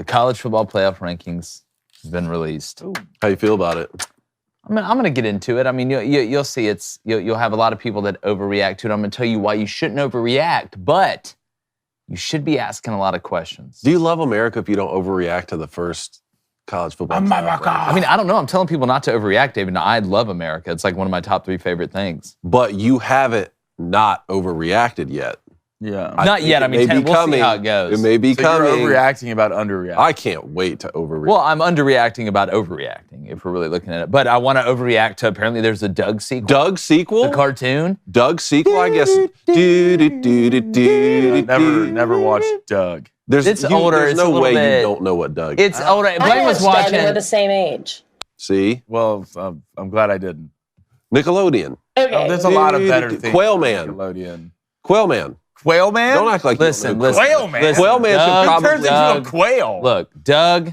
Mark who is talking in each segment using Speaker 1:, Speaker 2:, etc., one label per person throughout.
Speaker 1: college football playoff rankings have been released.
Speaker 2: Ooh. How you feel about it?
Speaker 1: I'm going to get into it. I mean, you'll see you'll have a lot of people that overreact to it. I'm going to tell you why you shouldn't overreact, but you should be asking a lot of questions.
Speaker 2: Do you love America if you don't overreact to the first college football playoff?
Speaker 1: I mean, I don't know. I'm telling people not to overreact, David. No, I love America. It's like one of my top 3 favorite things.
Speaker 2: But you haven't not overreacted yet.
Speaker 3: Yeah.
Speaker 1: Not yet. I mean, we'll see how it goes.
Speaker 2: It may be coming.
Speaker 3: You're overreacting about underreacting.
Speaker 2: I can't wait to overreact.
Speaker 1: Well, I'm underreacting about overreacting, if we're really looking at it. But I want to overreact to apparently there's a Doug sequel.
Speaker 2: Doug sequel?
Speaker 1: The cartoon?
Speaker 2: Doug sequel, I guess.
Speaker 3: Never watched Doug.
Speaker 1: It's older.
Speaker 2: There's
Speaker 1: It's
Speaker 2: no
Speaker 1: a
Speaker 2: way
Speaker 1: bit,
Speaker 2: you don't know what Doug
Speaker 1: is. It's older. Blaine was watching.
Speaker 4: We're the same age.
Speaker 2: See?
Speaker 3: Well, I'm glad I didn't.
Speaker 2: Nickelodeon.
Speaker 4: Okay.
Speaker 3: Oh, there's a lot of better things.
Speaker 2: Quail Man.
Speaker 3: Nickelodeon.
Speaker 2: Quail Man.
Speaker 3: Quail Man?
Speaker 2: Don't act like
Speaker 1: Listen.
Speaker 3: Quail Man.
Speaker 2: Quail Man should probably
Speaker 3: turns into a quail.
Speaker 1: Look, Doug,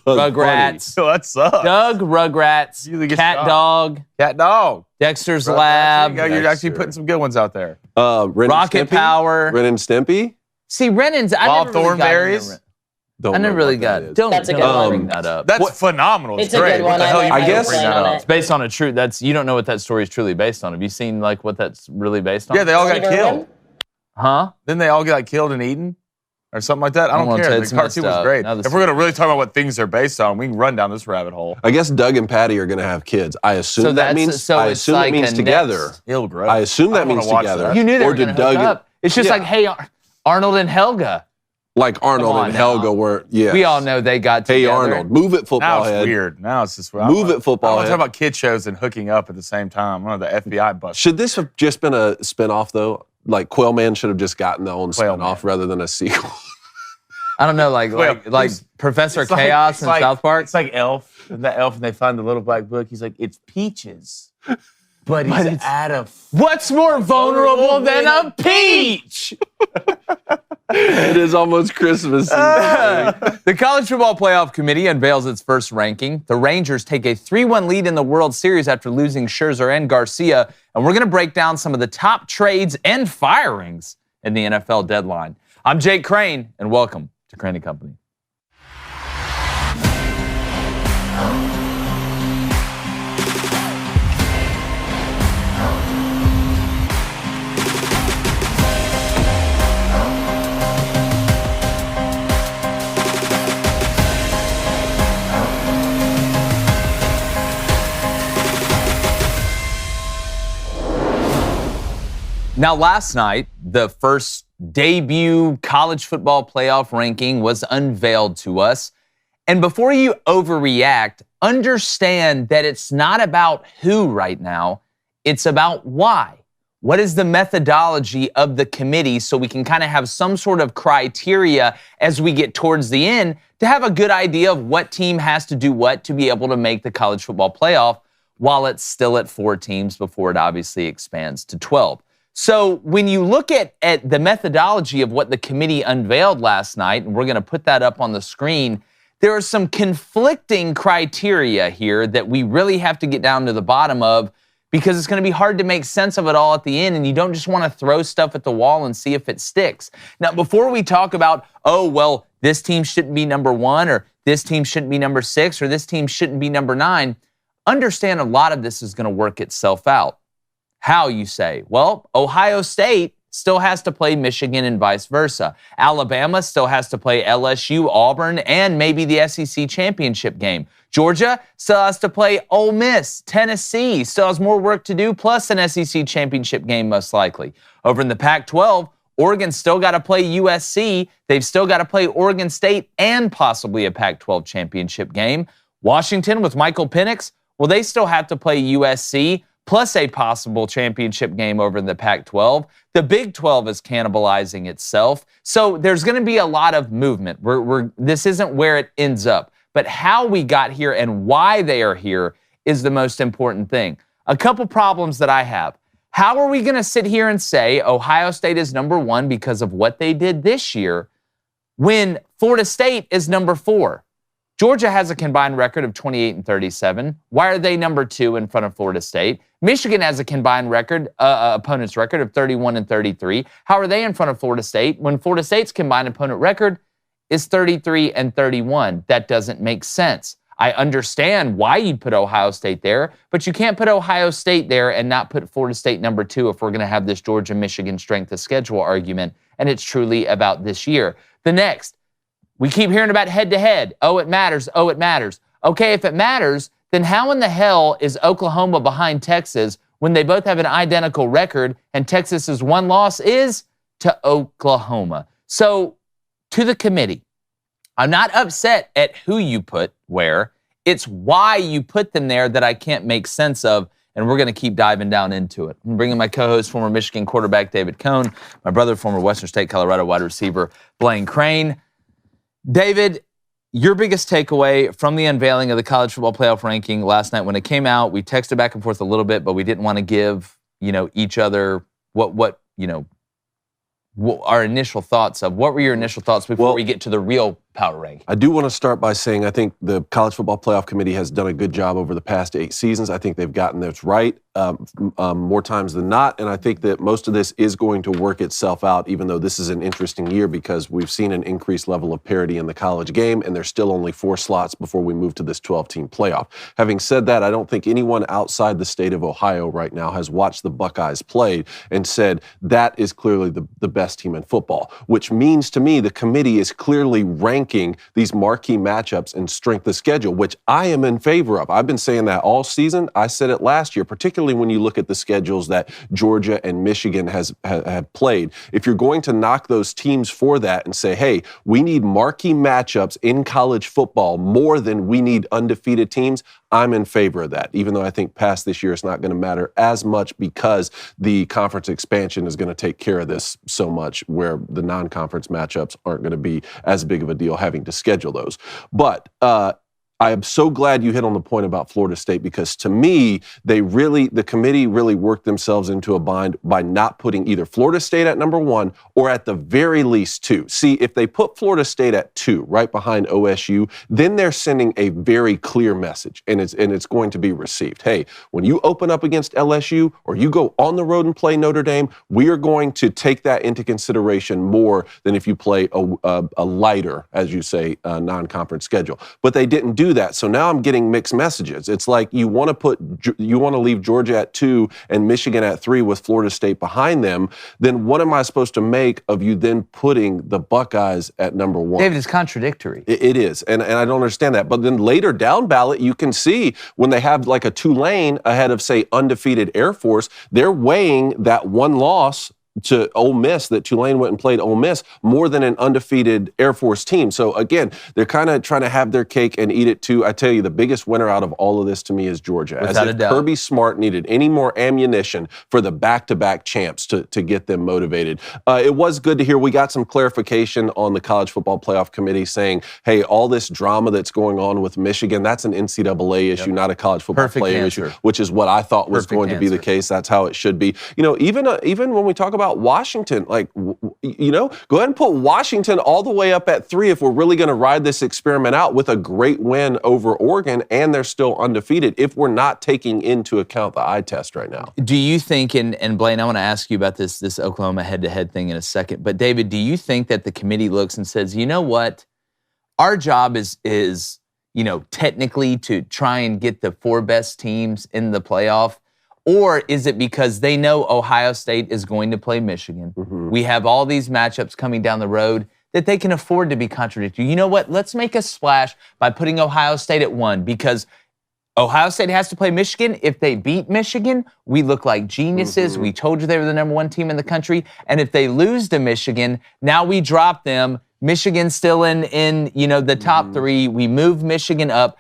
Speaker 1: Rugrats.
Speaker 3: So that sucks.
Speaker 1: Doug, Rugrats,
Speaker 3: You get
Speaker 1: Cat
Speaker 3: shot.
Speaker 1: Dog,
Speaker 3: Cat Dog.
Speaker 1: Dexter's
Speaker 3: Right,
Speaker 1: Lab,
Speaker 3: You're actually putting some good ones out there.
Speaker 2: Ren
Speaker 1: Rocket
Speaker 2: and Stimpy?
Speaker 1: Power.
Speaker 2: Ren and Stimpy?
Speaker 1: See, Renan's. I
Speaker 3: Wild
Speaker 1: never really got
Speaker 3: Thornberries?
Speaker 1: into Ren.
Speaker 2: Don't
Speaker 1: I
Speaker 2: know
Speaker 1: never really
Speaker 2: what
Speaker 1: got.
Speaker 2: that is.
Speaker 1: Don't
Speaker 4: That's a good
Speaker 1: bring
Speaker 4: one.
Speaker 1: that up.
Speaker 3: That's phenomenal.
Speaker 4: It's a
Speaker 3: great.
Speaker 4: good
Speaker 3: What
Speaker 4: one.
Speaker 3: the hell you
Speaker 2: I
Speaker 3: mean
Speaker 2: guess-
Speaker 3: bring that
Speaker 4: on
Speaker 3: up?
Speaker 4: it.
Speaker 1: It's based on a true. You don't know what that story is truly based on. Have you seen like what that's really based on?
Speaker 3: Yeah, they all got
Speaker 4: Steve
Speaker 3: killed.
Speaker 4: Irwin?
Speaker 1: Huh?
Speaker 3: Didn't they all get killed and eaten? Or something like that? I
Speaker 1: I
Speaker 3: don't
Speaker 1: won't
Speaker 3: care.
Speaker 1: tell you,
Speaker 3: The
Speaker 1: it's
Speaker 3: cartoon
Speaker 1: messed
Speaker 3: was
Speaker 1: up.
Speaker 3: great.
Speaker 1: Now the
Speaker 3: If we're going to really talk about what things they're based on, we can run down this rabbit hole.
Speaker 2: I guess Doug and Patty are going to have kids. I assume
Speaker 1: So
Speaker 2: that
Speaker 1: that's-
Speaker 2: means.
Speaker 1: so
Speaker 2: I
Speaker 1: it's
Speaker 2: assume
Speaker 1: like
Speaker 2: it means
Speaker 1: a
Speaker 2: together.
Speaker 1: next-
Speaker 3: Ill gross.
Speaker 2: I assume that
Speaker 3: I wanna
Speaker 2: means
Speaker 3: watch
Speaker 2: together.
Speaker 3: that.
Speaker 1: You knew they
Speaker 2: Or
Speaker 1: were
Speaker 2: did
Speaker 1: going to hook
Speaker 2: Doug-
Speaker 1: up. It's just
Speaker 2: Yeah.
Speaker 1: like, hey, Arnold and Helga.
Speaker 2: Like Arnold
Speaker 1: Come on
Speaker 2: and Helga
Speaker 1: now.
Speaker 2: were. Yeah.
Speaker 1: We all know they got
Speaker 2: Hey
Speaker 1: together.
Speaker 2: Arnold, move it,
Speaker 3: Now
Speaker 2: football
Speaker 3: it's
Speaker 2: head.
Speaker 3: weird. Now it's just
Speaker 2: Move it, football
Speaker 3: I want to
Speaker 2: head.
Speaker 3: talk about kid shows and hooking up at the same time. One of the FBI busts.
Speaker 2: Should this have just been a spinoff though? Like Quail Man should have just gotten their own
Speaker 3: Quail
Speaker 2: spinoff rather than a sequel.
Speaker 1: I don't know, like Professor
Speaker 3: It's like-
Speaker 1: Chaos
Speaker 3: it's
Speaker 1: in
Speaker 3: like-
Speaker 1: South Park.
Speaker 3: It's like Elf. And the Elf, and they find the little black book. He's like, it's peaches. But he's out of.
Speaker 1: What's more vulnerable than a peach?
Speaker 2: It is almost Christmas.
Speaker 1: The College Football Playoff Committee unveils its first ranking. The Rangers take a 3-1 lead in the World Series after losing Scherzer and Garcia. And we're going to break down some of the top trades and firings in the NFL deadline. I'm Jake Crane, and welcome to Crane & Company. Now, last night, the first debut college football playoff ranking was unveiled to us. And before you overreact, understand that it's not about who right now, it's about why. What is the methodology of the committee so we can kind of have some sort of criteria as we get towards the end to have a good idea of what team has to do what to be able to make the college football playoff while it's still at 4 teams before it obviously expands to 12. So when you look at the methodology of what the committee unveiled last night, and we're going to put that up on the screen, there are some conflicting criteria here that we really have to get down to the bottom of because it's going to be hard to make sense of it all at the end, and you don't just want to throw stuff at the wall and see if it sticks. Now, before we talk about, oh, well, this team shouldn't be number 1, or this team shouldn't be number 6, or this team shouldn't be number 9, understand a lot of this is going to work itself out. How, you say? Well, Ohio State still has to play Michigan and vice versa. Alabama still has to play LSU, Auburn, and maybe the SEC championship game. Georgia still has to play Ole Miss. Tennessee still has more work to do, plus an SEC championship game most likely. Over in the Pac-12, Oregon's still got to play USC. They've still got to play Oregon State and possibly a Pac-12 championship game. Washington with Michael Penix, well, they still have to play USC, plus a possible championship game over in the Pac-12. The Big 12 is cannibalizing itself. So there's going to be a lot of movement. This isn't where it ends up. But how we got here and why they are here is the most important thing. A couple problems that I have. How are we going to sit here and say Ohio State is number 1 because of what they did this year when Florida State is number 4? Georgia has a combined record of 28-37. Why are they number 2 in front of Florida State? Michigan has a combined record, opponent's record of 31-33. How are they in front of Florida State when Florida State's combined opponent record is 33 and 31. That doesn't make sense. I understand why you'd put Ohio State there, but you can't put Ohio State there and not put Florida State number 2 if we're going to have this Georgia-Michigan strength of schedule argument, and it's truly about this year. The next, we keep hearing about head-to-head. Oh, it matters. Oh, it matters. Okay, if it matters, then how in the hell is Oklahoma behind Texas when they both have an identical record and Texas's one loss is to Oklahoma? So, to the committee, I'm not upset at who you put where. It's why you put them there that I can't make sense of, and we're going to keep diving down into it. I'm bringing my co-host, former Michigan quarterback David Cohn, my brother, former Western State Colorado wide receiver Blaine Crane. David, your biggest takeaway from the unveiling of the college football playoff ranking last night when it came out, we texted back and forth a little bit, but we didn't want to give, each other our initial thoughts of. What were your initial thoughts before we get to the real power ranking?
Speaker 2: I do want to start by saying I think the College Football Playoff Committee has done a good job over the past 8 seasons. I think they've gotten this right more times than not, and I think that most of this is going to work itself out, even though this is an interesting year because we've seen an increased level of parity in the college game, and there's still only 4 slots before we move to this 12-team playoff. Having said that, I don't think anyone outside the state of Ohio right now has watched the Buckeyes play and said that is clearly the best team in football, which means to me the committee is clearly ranking these marquee matchups and strength of schedule, which I am in favor of. I've been saying that all season. I said it last year, particularly when you look at the schedules that Georgia and Michigan have played. If you're going to knock those teams for that and say, hey, we need marquee matchups in college football more than we need undefeated teams, I'm in favor of that, even though I think past this year it's not going to matter as much because the conference expansion is going to take care of this so much, where the non-conference matchups aren't going to be as big of a deal having to schedule those. But I am so glad you hit on the point about Florida State, because to me, the committee really worked themselves into a bind by not putting either Florida State at number 1 or at the very least 2. See, if they put Florida State at 2, right behind OSU, then they're sending a very clear message, and it's going to be received. Hey, when you open up against LSU or you go on the road and play Notre Dame, we are going to take that into consideration more than if you play a lighter, as you say, non-conference schedule. But they didn't do that. So now I'm getting mixed messages. It's like you want to leave Georgia at 2 and Michigan at 3 with Florida State behind them. Then what am I supposed to make of you then putting the Buckeyes at number 1?
Speaker 1: David, it's contradictory.
Speaker 2: It is. And I don't understand that. But then later down ballot, you can see when they have like a Tulane ahead of, say, undefeated Air Force, they're weighing that one loss to Ole Miss, that Tulane went and played Ole Miss, more than an undefeated Air Force team. So again, they're kind of trying to have their cake and eat it too. I tell you, the biggest winner out of all of this to me is Georgia.
Speaker 1: Without a doubt.
Speaker 2: Kirby Smart needed any more ammunition for the back-to-back champs to get them motivated. It was good to hear we got some clarification on the College Football Playoff Committee saying, hey, all this drama that's going on with Michigan, that's an NCAA issue, not a college football player issue, which is what I thought was going to be the case. That's how it should be. Even when we talk about Washington, go ahead and put Washington all the way up at 3 if we're really going to ride this experiment out with a great win over Oregon, and they're still undefeated if we're not taking into account the eye test right now.
Speaker 1: Do you think, and Blaine, I want to ask you about this Oklahoma head-to-head thing in a second, but David, do you think that the committee looks and says, you know what, our job is technically to try and get the 4 best teams in the playoff? Or is it because they know Ohio State is going to play Michigan? Mm-hmm. We have all these matchups coming down the road that they can afford to be contradictory. You know what? Let's make a splash by putting Ohio State at 1, because Ohio State has to play Michigan. If they beat Michigan, we look like geniuses. Mm-hmm. We told you they were the number 1 team in the country. And if they lose to Michigan, now we drop them. Michigan's still in the top 3. We move Michigan up.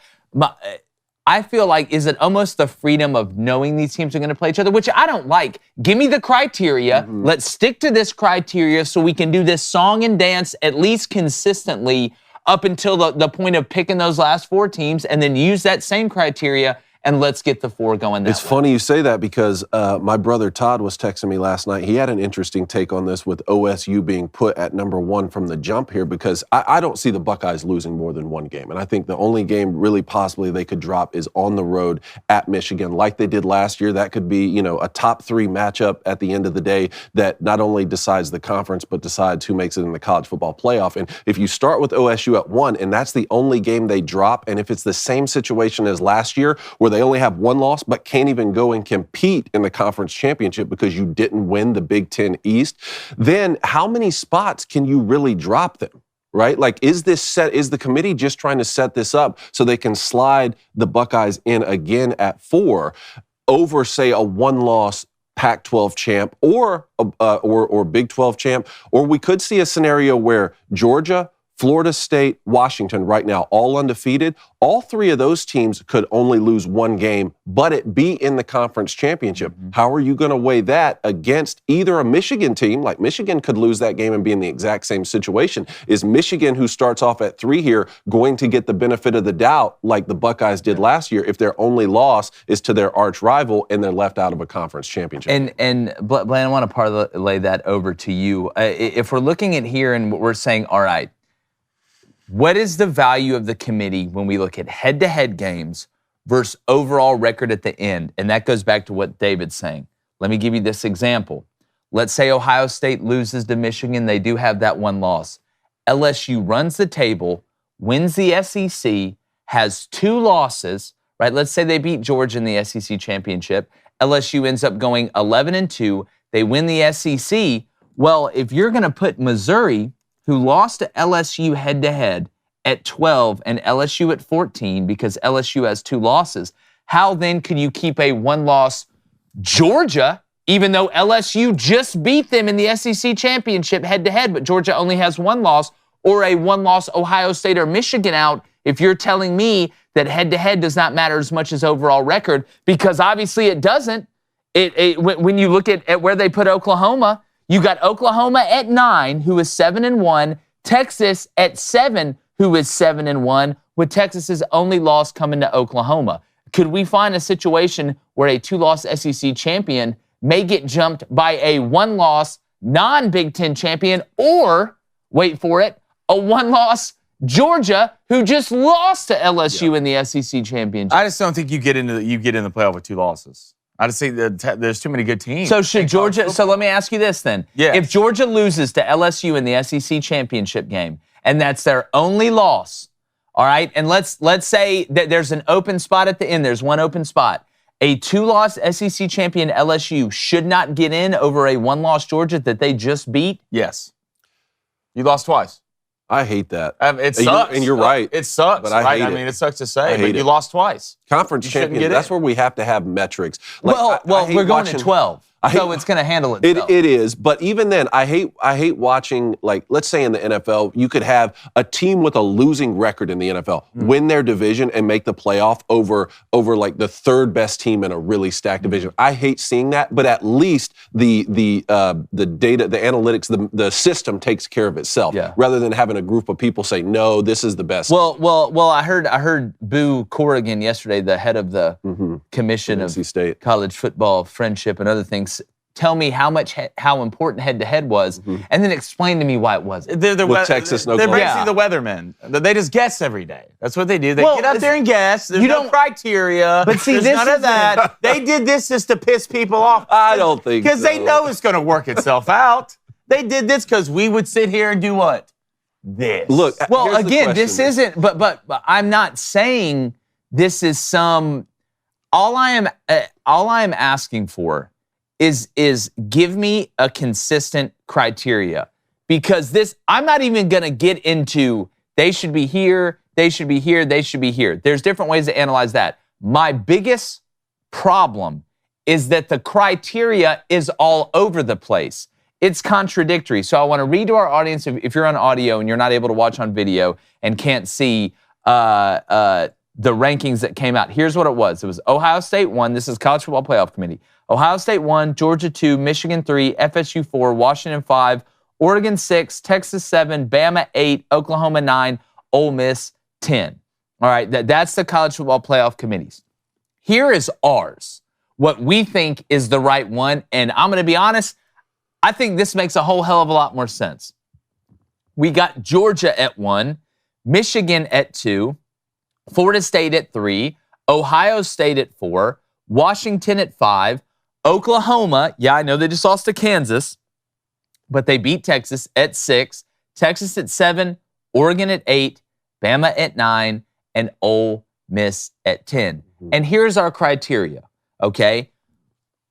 Speaker 1: I feel like, is it almost the freedom of knowing these teams are going to play each other, which I don't like. Give me the criteria. Mm-hmm. Let's stick to this criteria so we can do this song and dance at least consistently up until the point of picking those last 4 teams, and then use that same criteria and let's get the 4 going that
Speaker 2: It's
Speaker 1: way.
Speaker 2: funny you say that because my brother Todd was texting me last night. He had an interesting take on this with OSU being put at number 1 from the jump here because I don't see the Buckeyes losing more than 1 game. And I think the only game really possibly they could drop is on the road at Michigan like they did last year. That could be, a top 3 matchup at the end of the day that not only decides the conference but decides who makes it in the college football playoff. And if you start with OSU at 1 and that's the only game they drop, and if it's the same situation as last year where they only have 1 loss but can't even go and compete in the conference championship because you didn't win the Big Ten East, then how many spots can you really drop them? Right? Like, is the committee just trying to set this up so they can slide the Buckeyes in again at 4 over, say, a 1-loss Pac-12 champ or Big 12 champ? Or we could see a scenario where Georgia, Florida State, Washington right now, all undefeated. All 3 of those teams could only lose 1 game, but it be in the conference championship. Mm-hmm. How are you going to weigh that against either a Michigan team, like Michigan could lose that game and be in the exact same situation? Is Michigan, who starts off at 3 here, going to get the benefit of the doubt like the Buckeyes did last year if their only loss is to their arch rival and they're left out of a conference championship? And
Speaker 1: Blaine, I want to parlay that over to you. If we're looking at here and we're saying, all right, what is the value of the committee when we look at head-to-head games versus overall record at the end? And that goes back to what David's saying. Let me give you this example. Let's say Ohio State loses to Michigan. They do have that 1 loss. LSU runs the table, wins the SEC, has 2 losses, right? Let's say they beat Georgia in the SEC championship. LSU ends up going 11-2. They win the SEC. Well, if you're going to put Missouri, who lost to LSU head-to-head at 12 and LSU at 14 because LSU has 2 losses, how then can you keep a 1-loss Georgia, even though LSU just beat them in the SEC championship head-to-head, but Georgia only has 1 loss, or a 1-loss Ohio State or Michigan out if you're telling me that head-to-head does not matter as much as overall record? Because obviously it doesn't. When you look at where they put Oklahoma, you got Oklahoma at 9, who is 7-1, Texas at 7, who is 7-1, with Texas's only loss coming to Oklahoma. Could we find a situation where a 2-loss SEC champion may get jumped by a 1-loss non-Big Ten champion, or, wait for it, a 1-loss Georgia who just lost to LSU in the SEC championship?
Speaker 3: I just don't think you get in the playoff with 2 losses. I just think that there's too many good teams.
Speaker 1: So should Georgia? So let me ask you this then.
Speaker 3: Yeah.
Speaker 1: If Georgia loses to LSU in the SEC championship game, and that's their only loss, all right, and let's say that there's an open spot at the end. There's 1 open spot. A 2-loss SEC champion LSU should not get in over a 1-loss Georgia that they just beat?
Speaker 3: Yes. You lost twice.
Speaker 2: I hate that.
Speaker 3: It sucks.
Speaker 2: And you're right.
Speaker 3: It sucks,
Speaker 2: but I hate it.
Speaker 3: mean, it sucks to say, but you lost twice.
Speaker 2: Conference champion, that's where we have to have metrics. Like,
Speaker 1: well, we're going to 12. So it's going to handle itself.
Speaker 2: It is, but even then, I hate watching, like, let's say in the NFL, you could have a team with a losing record in the NFL win their division and make the playoff over like the 3rd best team in a really stacked division. I hate seeing that, but at least the data, the analytics, the system takes care of itself, rather than having a group of people say, no, this is the best.
Speaker 1: Well, I heard Boo Corrigan yesterday, the head of the Commission of
Speaker 2: State
Speaker 1: College Football Friendship and other things, tell me how important head-to-head was, and then explain to me why it wasn't.
Speaker 3: They're
Speaker 2: Texas and
Speaker 3: They're
Speaker 2: Oklahoma.
Speaker 3: basically the weathermen. They just guess every day. That's what they do. They get up there and guess. There's no criteria.
Speaker 1: But see,
Speaker 3: there's none of that. They did this just to piss people off.
Speaker 2: I don't think so.
Speaker 3: Because they know it's going to work itself out. They did this because we would sit here and do what? This.
Speaker 2: Look,
Speaker 1: well, again, this isn't, but I'm not saying this is some, all I am asking for is give me a consistent criteria, because this, I'm not even going to get into they should be here, they should be here, they should be here. There's different ways to analyze that. My biggest problem is that the criteria is all over the place. It's contradictory. So I want to read to our audience, if you're on audio and you're not able to watch on video and can't see the rankings that came out. Here's what it was. It was Ohio State 1. This is College Football Playoff Committee. Ohio State 1, Georgia 2, Michigan 3, FSU 4, Washington 5, Oregon 6, Texas 7, Bama 8, Oklahoma 9, Ole Miss 10. All right, that's the College Football Playoff Committees. Here is ours, what we think is the right one. And I'm going to be honest, I think this makes a whole hell of a lot more sense. We got Georgia at 1, Michigan at 2, Florida State at 3, Ohio State at 4, Washington at 5, Oklahoma, yeah, I know they just lost to Kansas, but they beat Texas at 6, Texas at 7, Oregon at 8, Bama at 9, and Ole Miss at 10. And here's our criteria, okay?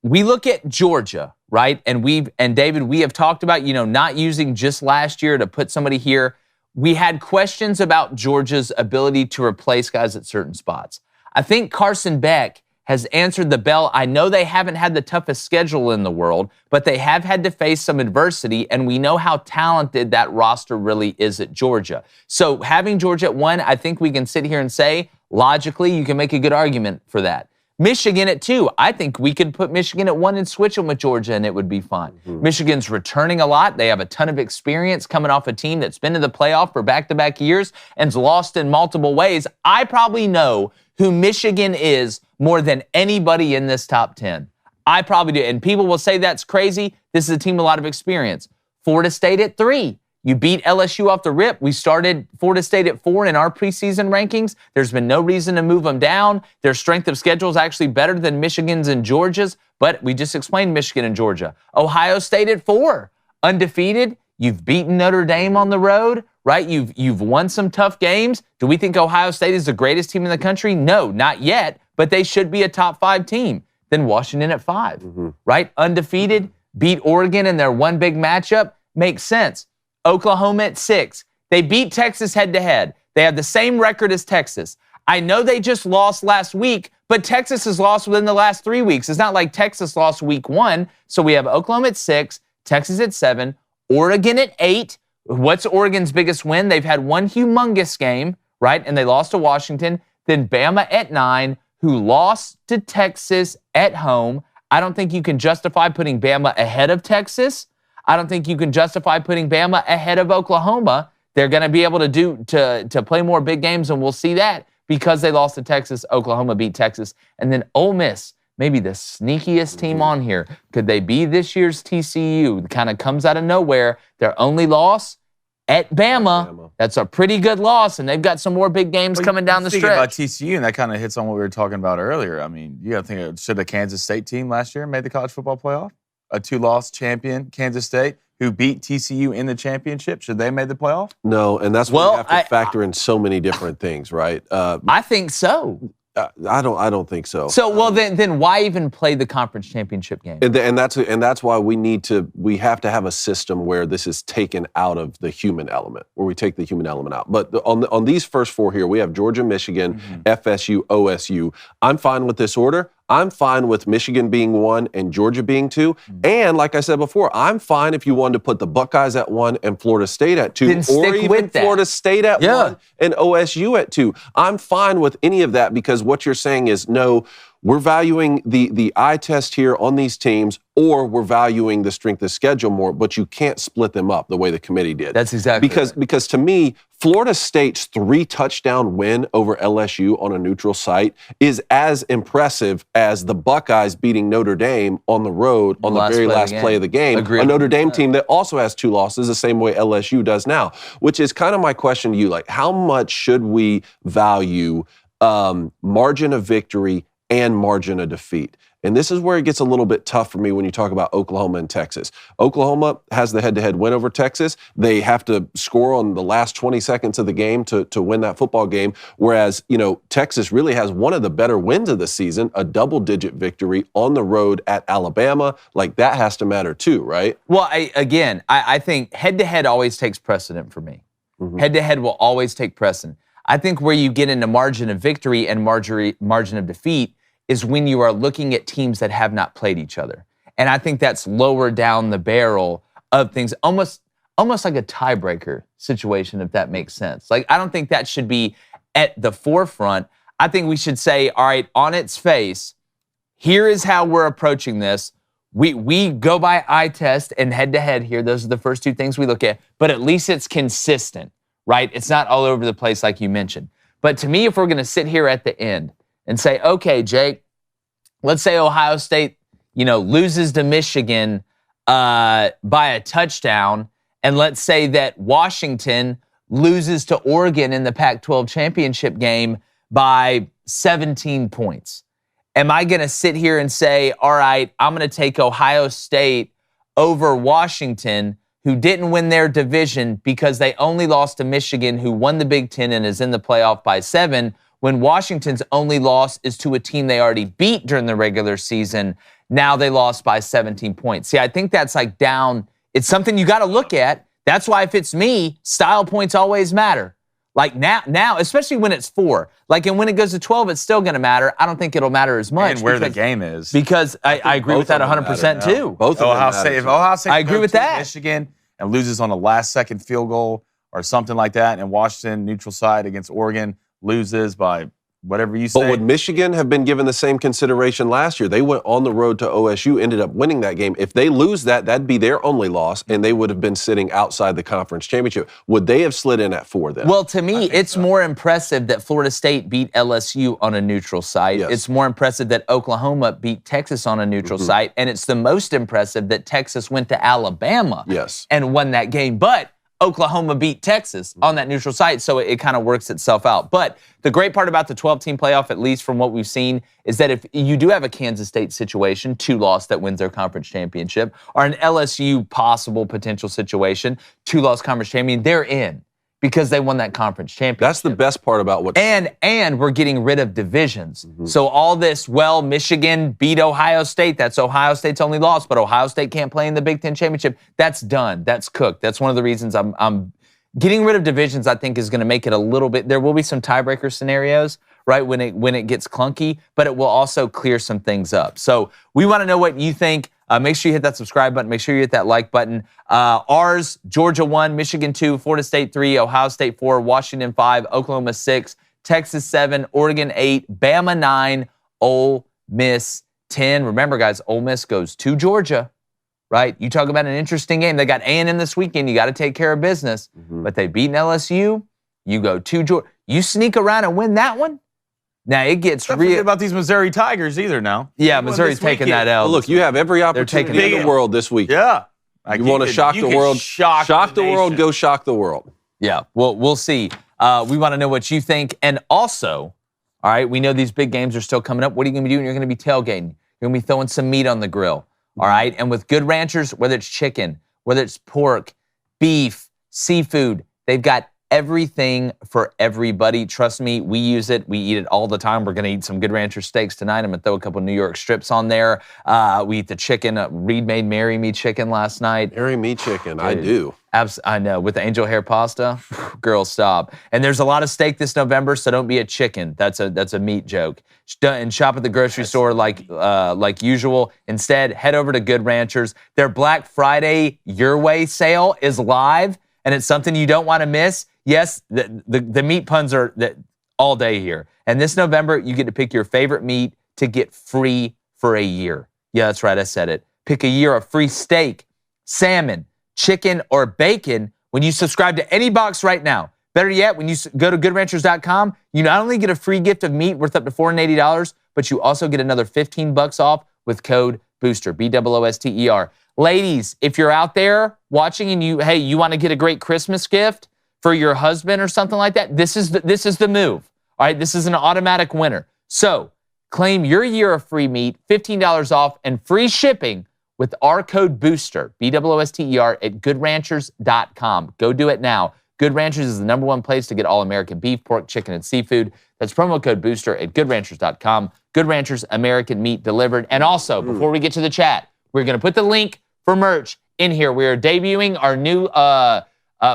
Speaker 1: We look at Georgia, right? And David, we have talked about, not using just last year to put somebody here. We had questions about Georgia's ability to replace guys at certain spots. I think Carson Beck has answered the bell. I know they haven't had the toughest schedule in the world, but they have had to face some adversity, and we know how talented that roster really is at Georgia. So having Georgia at 1, I think we can sit here and say, logically, you can make a good argument for that. Michigan at 2. I think we could put Michigan at 1 and switch them with Georgia, and it would be fine. Michigan's returning a lot. They have a ton of experience coming off a team that's been to the playoff for back-to-back years and's lost in multiple ways. I probably know who Michigan is more than anybody in this top 10. I probably do. And people will say that's crazy. This is a team with a lot of experience. Florida State at 3. You beat LSU off the rip. We started Florida State at 4 in our preseason rankings. There's been no reason to move them down. Their strength of schedule is actually better than Michigan's and Georgia's, but we just explained Michigan and Georgia. Ohio State at 4, undefeated. You've beaten Notre Dame on the road, right? You've won some tough games. Do we think Ohio State is the greatest team in the country? No, not yet, but they should be a top 5 team. Then Washington at 5, right? Undefeated, beat Oregon in their one big matchup. Makes sense. Oklahoma at 6. They beat Texas head-to-head. They have the same record as Texas. I know they just lost last week, but Texas has lost within the last 3 weeks. It's not like Texas lost week 1. So we have Oklahoma at 6, Texas at 7, Oregon at 8. What's Oregon's biggest win? They've had one humongous game, right? And they lost to Washington. Then Bama at 9, who lost to Texas at home. I don't think you can justify putting Bama ahead of Texas. I don't think you can justify putting Bama ahead of Oklahoma. They're going to be able to play more big games, and we'll see that because they lost to Texas. Oklahoma beat Texas. And then Ole Miss, maybe the sneakiest team on here. Could they be this year's TCU? It kind of comes out of nowhere. Their only loss at Bama. That's a pretty good loss, and they've got some more big games coming down the stretch.
Speaker 3: About TCU, and that kind of hits on what we were talking about earlier. I mean, you got to think, should a Kansas State team last year made the college football playoff? A 2-loss champion, Kansas State, who beat TCU in the championship. Should they have made the playoff?
Speaker 2: No, and that's why you have to factor in so many different things, right?
Speaker 1: I think so.
Speaker 2: I don't think so.
Speaker 1: So then why even play the conference championship game?
Speaker 2: And that's why we have to have a system where this is taken out of the human element, where we take the human element out. But on these first 4 here, we have Georgia, Michigan, FSU, OSU. I'm fine with this order. I'm fine with Michigan being 1 and Georgia being 2. And like I said before, I'm fine if you wanted to put the Buckeyes at 1 and Florida State at 2,
Speaker 1: then
Speaker 2: or even Florida State at 1 and OSU at 2. I'm fine with any of that because what you're saying is, no, we're valuing the eye test here on these teams, or we're valuing the strength of schedule more, but you can't split them up the way the committee did.
Speaker 1: That's exactly
Speaker 2: because to me, Florida State's 3-touchdown win over LSU on a neutral site is as impressive as the Buckeyes beating Notre Dame on the road on the very last play of the game.
Speaker 1: Agreed.
Speaker 2: A Notre Dame team that also has 2 losses, the same way LSU does now, which is kind of my question to you. Like, how much should we value margin of victory and margin of defeat? And this is where it gets a little bit tough for me when you talk about Oklahoma and Texas. Oklahoma has the head-to-head win over Texas. They have to score on the last 20 seconds of the game to win that football game, whereas, Texas really has one of the better wins of the season, a double-digit victory on the road at Alabama. Like, that has to matter too, right?
Speaker 1: Well, I think head-to-head always takes precedent for me. Head-to-head will always take precedent. I think where you get into margin of victory and margin of defeat is when you are looking at teams that have not played each other. And I think that's lower down the barrel of things, almost like a tiebreaker situation, if that makes sense. Like, I don't think that should be at the forefront. I think we should say, all right, on its face, here is how we're approaching this. We go by eye test and head-to-head here. Those are the first 2 things we look at. But at least it's consistent, right? It's not all over the place like you mentioned. But to me, if we're going to sit here at the end and say, okay, Jake, let's say Ohio State, loses to Michigan by a touchdown, and let's say that Washington loses to Oregon in the Pac-12 championship game by 17 points. Am I going to sit here and say, all right, I'm going to take Ohio State over Washington, who didn't win their division because they only lost to Michigan, who won the Big Ten and is in the playoff by 7, when Washington's only loss is to a team they already beat during the regular season? Now they lost by 17 points. See, I think that's like down. It's something you got to look at. That's why if it's me, style points always matter. Like now, especially when it's 4. Like, and when it goes to 12, it's still going to matter. I don't think it'll matter as much.
Speaker 3: And where the game is.
Speaker 1: Because I agree with that 100% too.
Speaker 2: Both of
Speaker 3: Ohio State. If Ohio State
Speaker 1: I agree with that.
Speaker 3: Michigan and loses on a last-second field goal or something like that, and Washington, neutral side against Oregon, loses by whatever you say.
Speaker 2: But would Michigan have been given the same consideration last year? They went on the road to OSU, ended up winning that game. If they lose that, that'd be their only loss, and they would have been sitting outside the conference championship. Would they have slid in at 4 then?
Speaker 1: Well, to me, it's more impressive that Florida State beat LSU on a neutral site.
Speaker 2: Yes.
Speaker 1: It's more impressive that Oklahoma beat Texas on a neutral site. And it's the most impressive that Texas went to Alabama and won that game. But Oklahoma beat Texas on that neutral site, so it kind of works itself out. But the great part about the 12-team playoff, at least from what we've seen, is that if you do have a Kansas State situation, 2-loss that wins their conference championship, or an LSU possible potential situation, 2-loss conference champion, they're in because they won that conference championship.
Speaker 2: That's the best part about what.
Speaker 1: And we're getting rid of divisions. So all this, Michigan beat Ohio State. That's Ohio State's only loss, but Ohio State can't play in the Big Ten championship. That's done. That's cooked. That's one of the reasons I'm getting rid of divisions. I think is going to make it a little bit. There will be some tiebreaker scenarios, right, when it gets clunky, but it will also clear some things up. So we want to know what you think. Make sure you hit that subscribe button. Make sure you hit that like button. Ours, Georgia 1, Michigan 2, Florida State 3, Ohio State 4, Washington 5, Oklahoma 6, Texas 7, Oregon 8, Bama 9, Ole Miss 10. Remember, guys, Ole Miss goes to Georgia, right? You talk about an interesting game. They got A&M this weekend. You got to take care of business. But they beat LSU. You go to Georgia. You sneak around and win that one. Now it gets
Speaker 3: Don't forget about these Missouri Tigers either now.
Speaker 1: Yeah, Missouri's taking that L.
Speaker 2: Well, look, you have every opportunity in the world this week.
Speaker 3: Yeah.
Speaker 2: You want to shock the world? Shock the world, go shock the world.
Speaker 1: Yeah, we'll see. We want to know what you think. And also, all right, we know these big games are still coming up. What are you going to be doing? You're going to be tailgating. You're going to be throwing some meat on the grill. All right? And with Good Ranchers, whether it's chicken, whether it's pork, beef, seafood, they've got everything for everybody. Trust me, we use it. We eat it all the time. We're going to eat some Good Rancher steaks tonight. I'm going to throw a couple New York strips on there. We eat the chicken. Reed made Marry Me chicken last night.
Speaker 2: Marry Me chicken, I do.
Speaker 1: I know, with the angel hair pasta. Girl, stop. And there's a lot of steak this November, so don't be a chicken. That's a meat joke. And shop at the grocery store like usual. Instead, head over to Good Ranchers. Their Black Friday Your Way sale is live, and it's something you don't want to miss. Yes, the meat puns are all day here. And this November, you get to pick your favorite meat to get free for a year. Yeah, that's right, I said it. Pick a year of free steak, salmon, chicken, or bacon when you subscribe to any box right now. Better yet, when you go to goodranchers.com, you not only get a free gift of meat worth up to $480, but you also get another $15 off with code BOOSTER, BOOSTER. Ladies, if you're out there watching and you want to get a great Christmas gift for your husband or something like that, this is the move. All right, this is an automatic winner. So claim your year of free meat, $15 off, and free shipping with our code BOOSTER, BOOSTER, at goodranchers.com. Go do it now. Good Ranchers is the #1 place to get all American beef, pork, chicken, and seafood. That's promo code BOOSTER at goodranchers.com. Good Ranchers, American meat delivered. And also, before we get to the chat, we're going to put the link for merch in here. We are debuting our new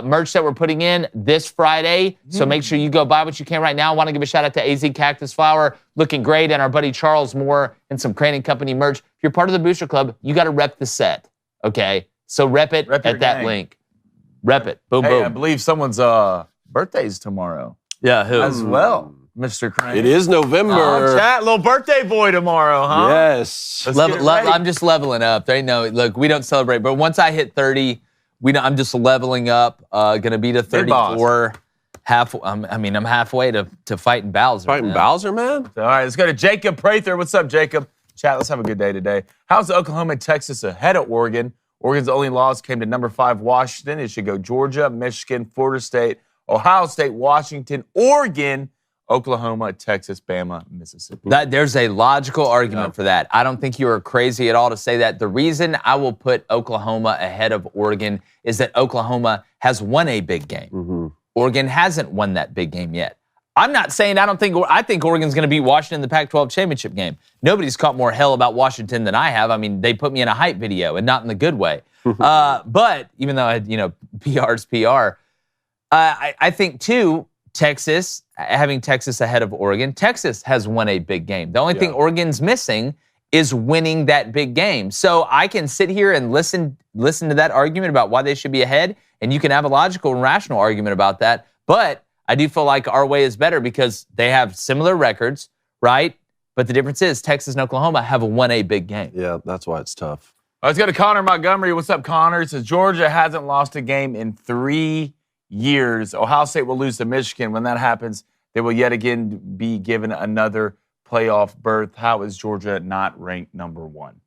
Speaker 1: merch that we're putting in this Friday. So make sure you go buy what you can right now. I want to give a shout out to AZ Cactus Flower, looking great, and our buddy Charles Moore and some Crane & Company merch. If you're part of the Booster Club, you got to rep the set, okay? So rep it at that link. Rep it. Boom, boom.
Speaker 3: I believe someone's birthday's tomorrow.
Speaker 1: Yeah, who?
Speaker 3: As well, Mr. Crane.
Speaker 2: It is November.
Speaker 3: Chat, little birthday boy tomorrow, huh?
Speaker 2: Yes.
Speaker 1: I'm just leveling up. They know. Look, we don't celebrate, but once I hit 30, I'm just leveling up. Gonna be to 34. I'm halfway to fighting Bowser.
Speaker 2: Fighting Bowser, man?
Speaker 3: All right, let's go to Jacob Prather. What's up, Jacob? Chat, let's have a good day today. How's Oklahoma and Texas ahead of Oregon? Oregon's only loss came to number 5 Washington. It should go Georgia, Michigan, Florida State, Ohio State, Washington, Oregon, Oklahoma, Texas, Bama, Mississippi.
Speaker 1: There's a logical argument for that. I don't think you are crazy at all to say that. The reason I will put Oklahoma ahead of Oregon is that Oklahoma has won a big game.
Speaker 2: Mm-hmm.
Speaker 1: Oregon hasn't won that big game yet. I'm not saying I think Oregon's going to beat Washington in the Pac-12 championship game. Nobody's caught more hell about Washington than I have. I mean, they put me in a hype video and not in the good way. But even though PR's PR, I think too, having Texas ahead of Oregon, Texas has won a big game. The only thing Oregon's missing is winning that big game. So I can sit here and listen to that argument about why they should be ahead, and you can have a logical and rational argument about that. But I do feel like our way is better because they have similar records, right? But the difference is Texas and Oklahoma have won a big game.
Speaker 2: Yeah, that's why it's tough.
Speaker 3: Let's go to Connor Montgomery. What's up, Connor? It says Georgia hasn't lost a game in 3 years. Ohio State will lose to Michigan. When that happens, they will yet again be given another playoff berth. How is Georgia not ranked number 1?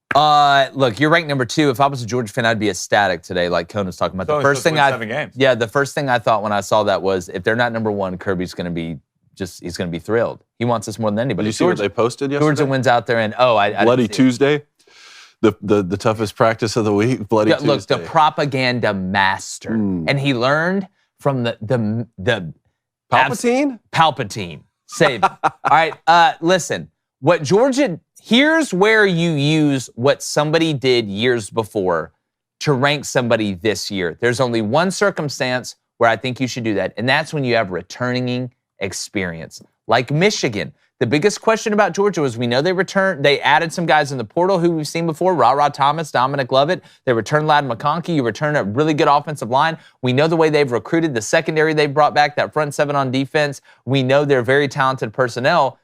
Speaker 1: Look, you're ranked number 2. If I was a Georgia fan, I'd be ecstatic today, like Conan was talking about. The first thing the first thing I thought when I saw that was, if they're not number 1, Kirby's going to be he's going to be thrilled. He wants us more than anybody.
Speaker 2: Did you see what they posted yesterday?
Speaker 1: Georgia wins out there, and I
Speaker 2: Bloody Tuesday, the toughest practice of the week. Bloody Tuesday.
Speaker 1: Look, the propaganda master, and he learned from the
Speaker 2: Palpatine.
Speaker 1: Palpatine. Save. All right. Listen. What Georgia. Here's where you use what somebody did years before to rank somebody this year. There's only one circumstance where I think you should do that, and that's when you have returning experience. Like Michigan. The biggest question about Georgia was we know they added some guys in the portal who we've seen before, Ra Thomas, Dominic Lovett. They returned Ladd McConkey. You return a really good offensive line. We know the way they've recruited the secondary they've brought back, that front 7 on defense. We know they're very talented personnel.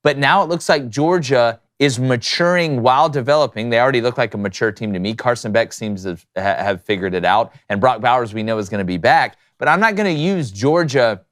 Speaker 1: But now it looks like Georgia is maturing while developing. They already look like a mature team to me. Carson Beck seems to have figured it out. And Brock Bowers, we know, is going to be back. But I'm not going to use Georgia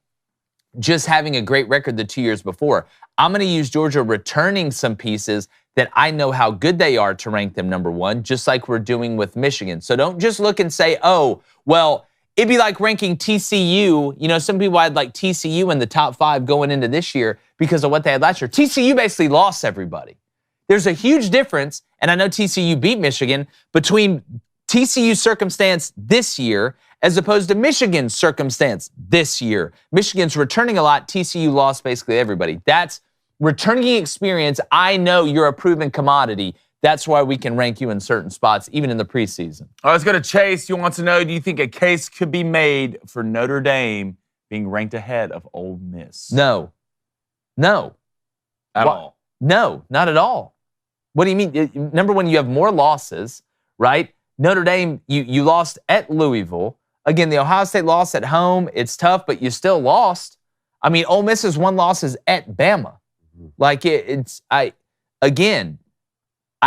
Speaker 1: just having a great record the 2 years before. I'm going to use Georgia returning some pieces that I know how good they are to rank them number 1, just like we're doing with Michigan. So don't just look and say, oh, well, it'd be like ranking TCU. Some people had like TCU in the top 5 going into this year because of what they had last year. TCU basically lost everybody. There's a huge difference, and I know TCU beat Michigan, between TCU's circumstance this year as opposed to Michigan's circumstance this year. Michigan's returning a lot. TCU lost basically everybody. That's returning experience. I know you're a proven commodity. That's why we can rank you in certain spots, even in the preseason.
Speaker 3: All right, let's go to Chase. He wants to know, do you think a case could be made for Notre Dame being ranked ahead of Ole Miss?
Speaker 1: No.
Speaker 3: At all?
Speaker 1: No, not at all. What do you mean? Number 1, you have more losses, right? Notre Dame, you lost at Louisville. Again, the Ohio State loss at home, it's tough, but you still lost. I mean, Ole Miss's 1 loss is at Bama. Like, I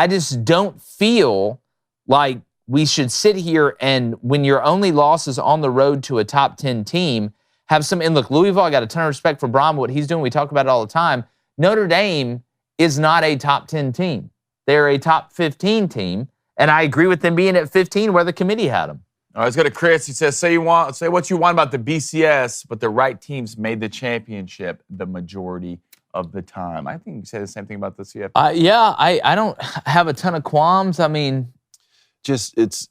Speaker 1: just don't feel like we should sit here and when your only loss is on the road to a top 10 team, have some, and look, Louisville, I got a ton of respect for Brom, what he's doing. We talk about it all the time. Notre Dame is not a top 10 team. They're a top 15 team, and I agree with them being at 15 where the committee had them.
Speaker 3: All right, let's go to Chris. He says, say what you want about the BCS, but the right teams made the championship the majority of the time. I think you say the same thing about the CFP.
Speaker 1: I don't have a ton of qualms. I mean,
Speaker 2: it's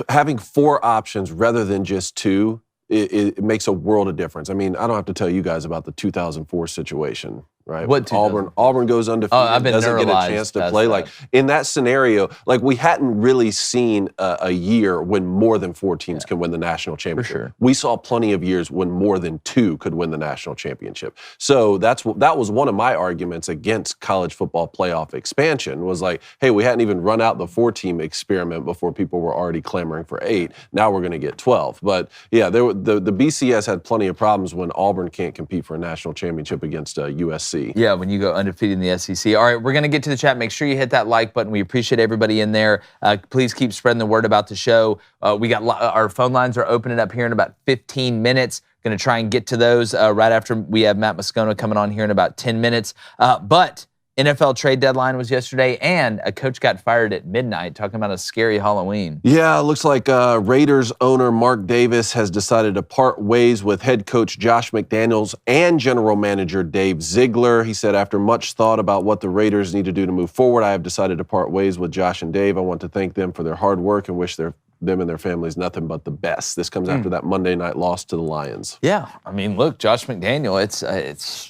Speaker 2: having 4 options rather than just 2. It makes a world of difference. I mean, I don't have to tell you guys about the 2004 situation, right?
Speaker 1: What
Speaker 2: Auburn goes undefeated, doesn't get a chance to play. Like in that scenario, like we hadn't really seen a year when more than 4 teams can win the national championship.
Speaker 1: For sure.
Speaker 2: We saw plenty of years when more than 2 could win the national championship. So that was one of my arguments against college football playoff expansion. Was like, hey, we hadn't even run out the 4-team experiment before people were already clamoring for 8. Now we're going to get 12. But yeah, the BCS had plenty of problems when Auburn can't compete for a national championship against USC. see.
Speaker 1: Yeah, when you go undefeated in the SEC. All right, we're going to get to the chat. Make sure you hit that like button. We appreciate everybody in there. Please keep spreading the word about the show. We got our phone lines are opening up here in about 15 minutes. Going to try and get to those right after we have Matt Moscona coming on here in about 10 minutes. But NFL trade deadline was yesterday, and a coach got fired at midnight, talking about a scary Halloween.
Speaker 2: Yeah, it looks like Raiders owner Mark Davis has decided to part ways with head coach Josh McDaniels and general manager Dave Ziegler. He said, after much thought about what the Raiders need to do to move forward, I have decided to part ways with Josh and Dave. I want to thank them for their hard work and wish them and their families nothing but the best. This comes after that Monday night loss to the Lions.
Speaker 1: Yeah, I mean, look, Josh McDaniel, it's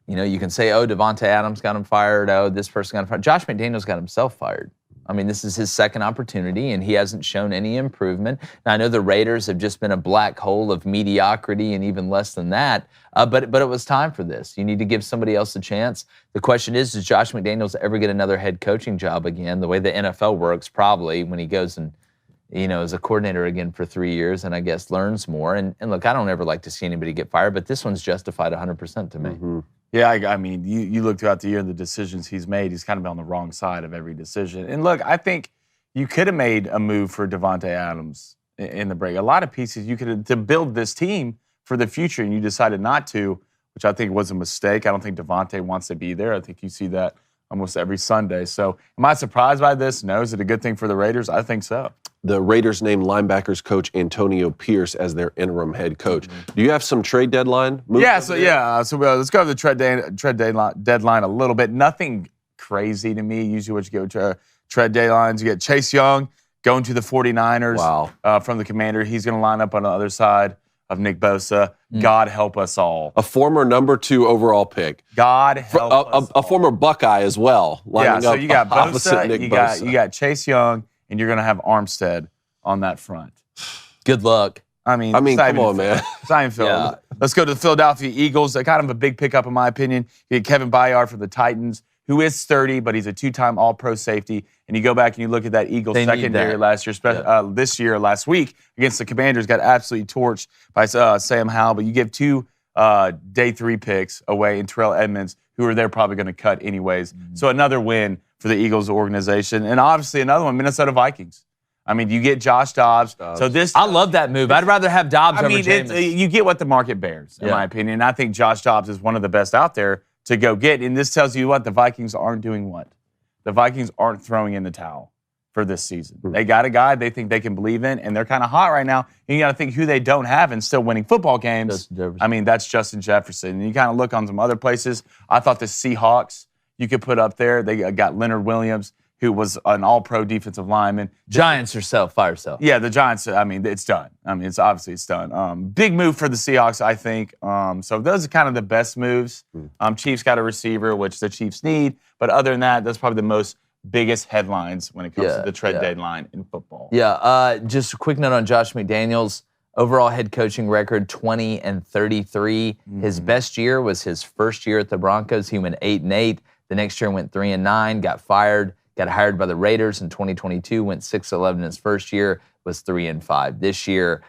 Speaker 1: you know, you can say, oh, Devontae Adams got him fired. Oh, this person got him fired. Josh McDaniels got himself fired. I mean, this is his second opportunity, and he hasn't shown any improvement. Now, I know the Raiders have just been a black hole of mediocrity and even less than that, but it was time for this. You need to give somebody else a chance. The question is, does Josh McDaniels ever get another head coaching job again? The way the NFL works, probably, when he goes and, you know, as a coordinator again for 3 years and I guess learns more. And look, I don't ever like to see anybody get fired, but this one's justified 100% to me.
Speaker 2: Mm-hmm.
Speaker 3: Yeah, I mean, you look throughout the year, the decisions he's made, he's kind of been on the wrong side of every decision. And look, I think you could have made a move for Devontae Adams in the break. A lot of pieces you could have to build this team for the future, and you decided not to, which I think was a mistake. I don't think Devontae wants to be there. I think you see that almost every Sunday. So am I surprised by this? No. Is it a good thing for the Raiders? I think so.
Speaker 2: The Raiders named linebackers coach Antonio Pierce as their interim head coach. Do you have some trade deadline moves?
Speaker 3: Yeah, so let's go to the trade deadline a little bit. Nothing crazy to me. Usually what you get with trade deadlines, you get Chase Young going to the 49ers from the Commander. He's going to line up on the other side of Nick Bosa. God help us all.
Speaker 2: A former number 2 overall pick.
Speaker 3: God help us all.
Speaker 2: A former Buckeye as well.
Speaker 3: Yeah, so you got
Speaker 2: Bosa,
Speaker 3: Bosa, you got Chase Young, and you're going to have Armstead on that front.
Speaker 1: Good luck.
Speaker 2: I mean, come on, man.
Speaker 3: It's not even filled. Let's go to the Philadelphia Eagles. They're kind of a big pickup, in my opinion. You get Kevin Byard from the Titans, who is sturdy, but he's a 2-time All-Pro safety. And you go back and you look at that Eagles secondary last year, last week against the Commanders, got absolutely torched by Sam Howell. But you give 2 day 3 picks away in Terrell Edmonds, who are they're probably going to cut anyways. So another win for the Eagles organization. And obviously another one, Minnesota Vikings. I mean, you get Josh Dobbs. So
Speaker 1: I love that move. I'd rather have Dobbs over Jameis.
Speaker 3: You get what the market bears, in my opinion. I think Josh Dobbs is one of the best out there to go get. And this tells you what? The Vikings aren't doing what? The Vikings aren't throwing in the towel for this season. They got a guy they think they can believe in, and they're kind of hot right now. And you got to think who they don't have and still winning football games. I mean, that's Justin Jefferson. And you kind of look on some other places. I thought the Seahawks you could put up there. They got Leonard Williams, who was an all-pro defensive lineman.
Speaker 1: Giants are fire sale.
Speaker 3: Yeah, the Giants, I mean, it's done. I mean, it's done. Big move for the Seahawks, I think. So those are kind of the best moves. Chiefs got a receiver, which the Chiefs need. But other than that, that's probably the biggest headlines when it comes to the trade deadline in football.
Speaker 1: Yeah, just a quick note on Josh McDaniels. Overall head coaching record, 20-33. His best year was his first year at the Broncos. He went 8-8. The next year went 3-9, got fired. Got hired by the Raiders in 2022, went 6-11 his first year, was 3-5. This year,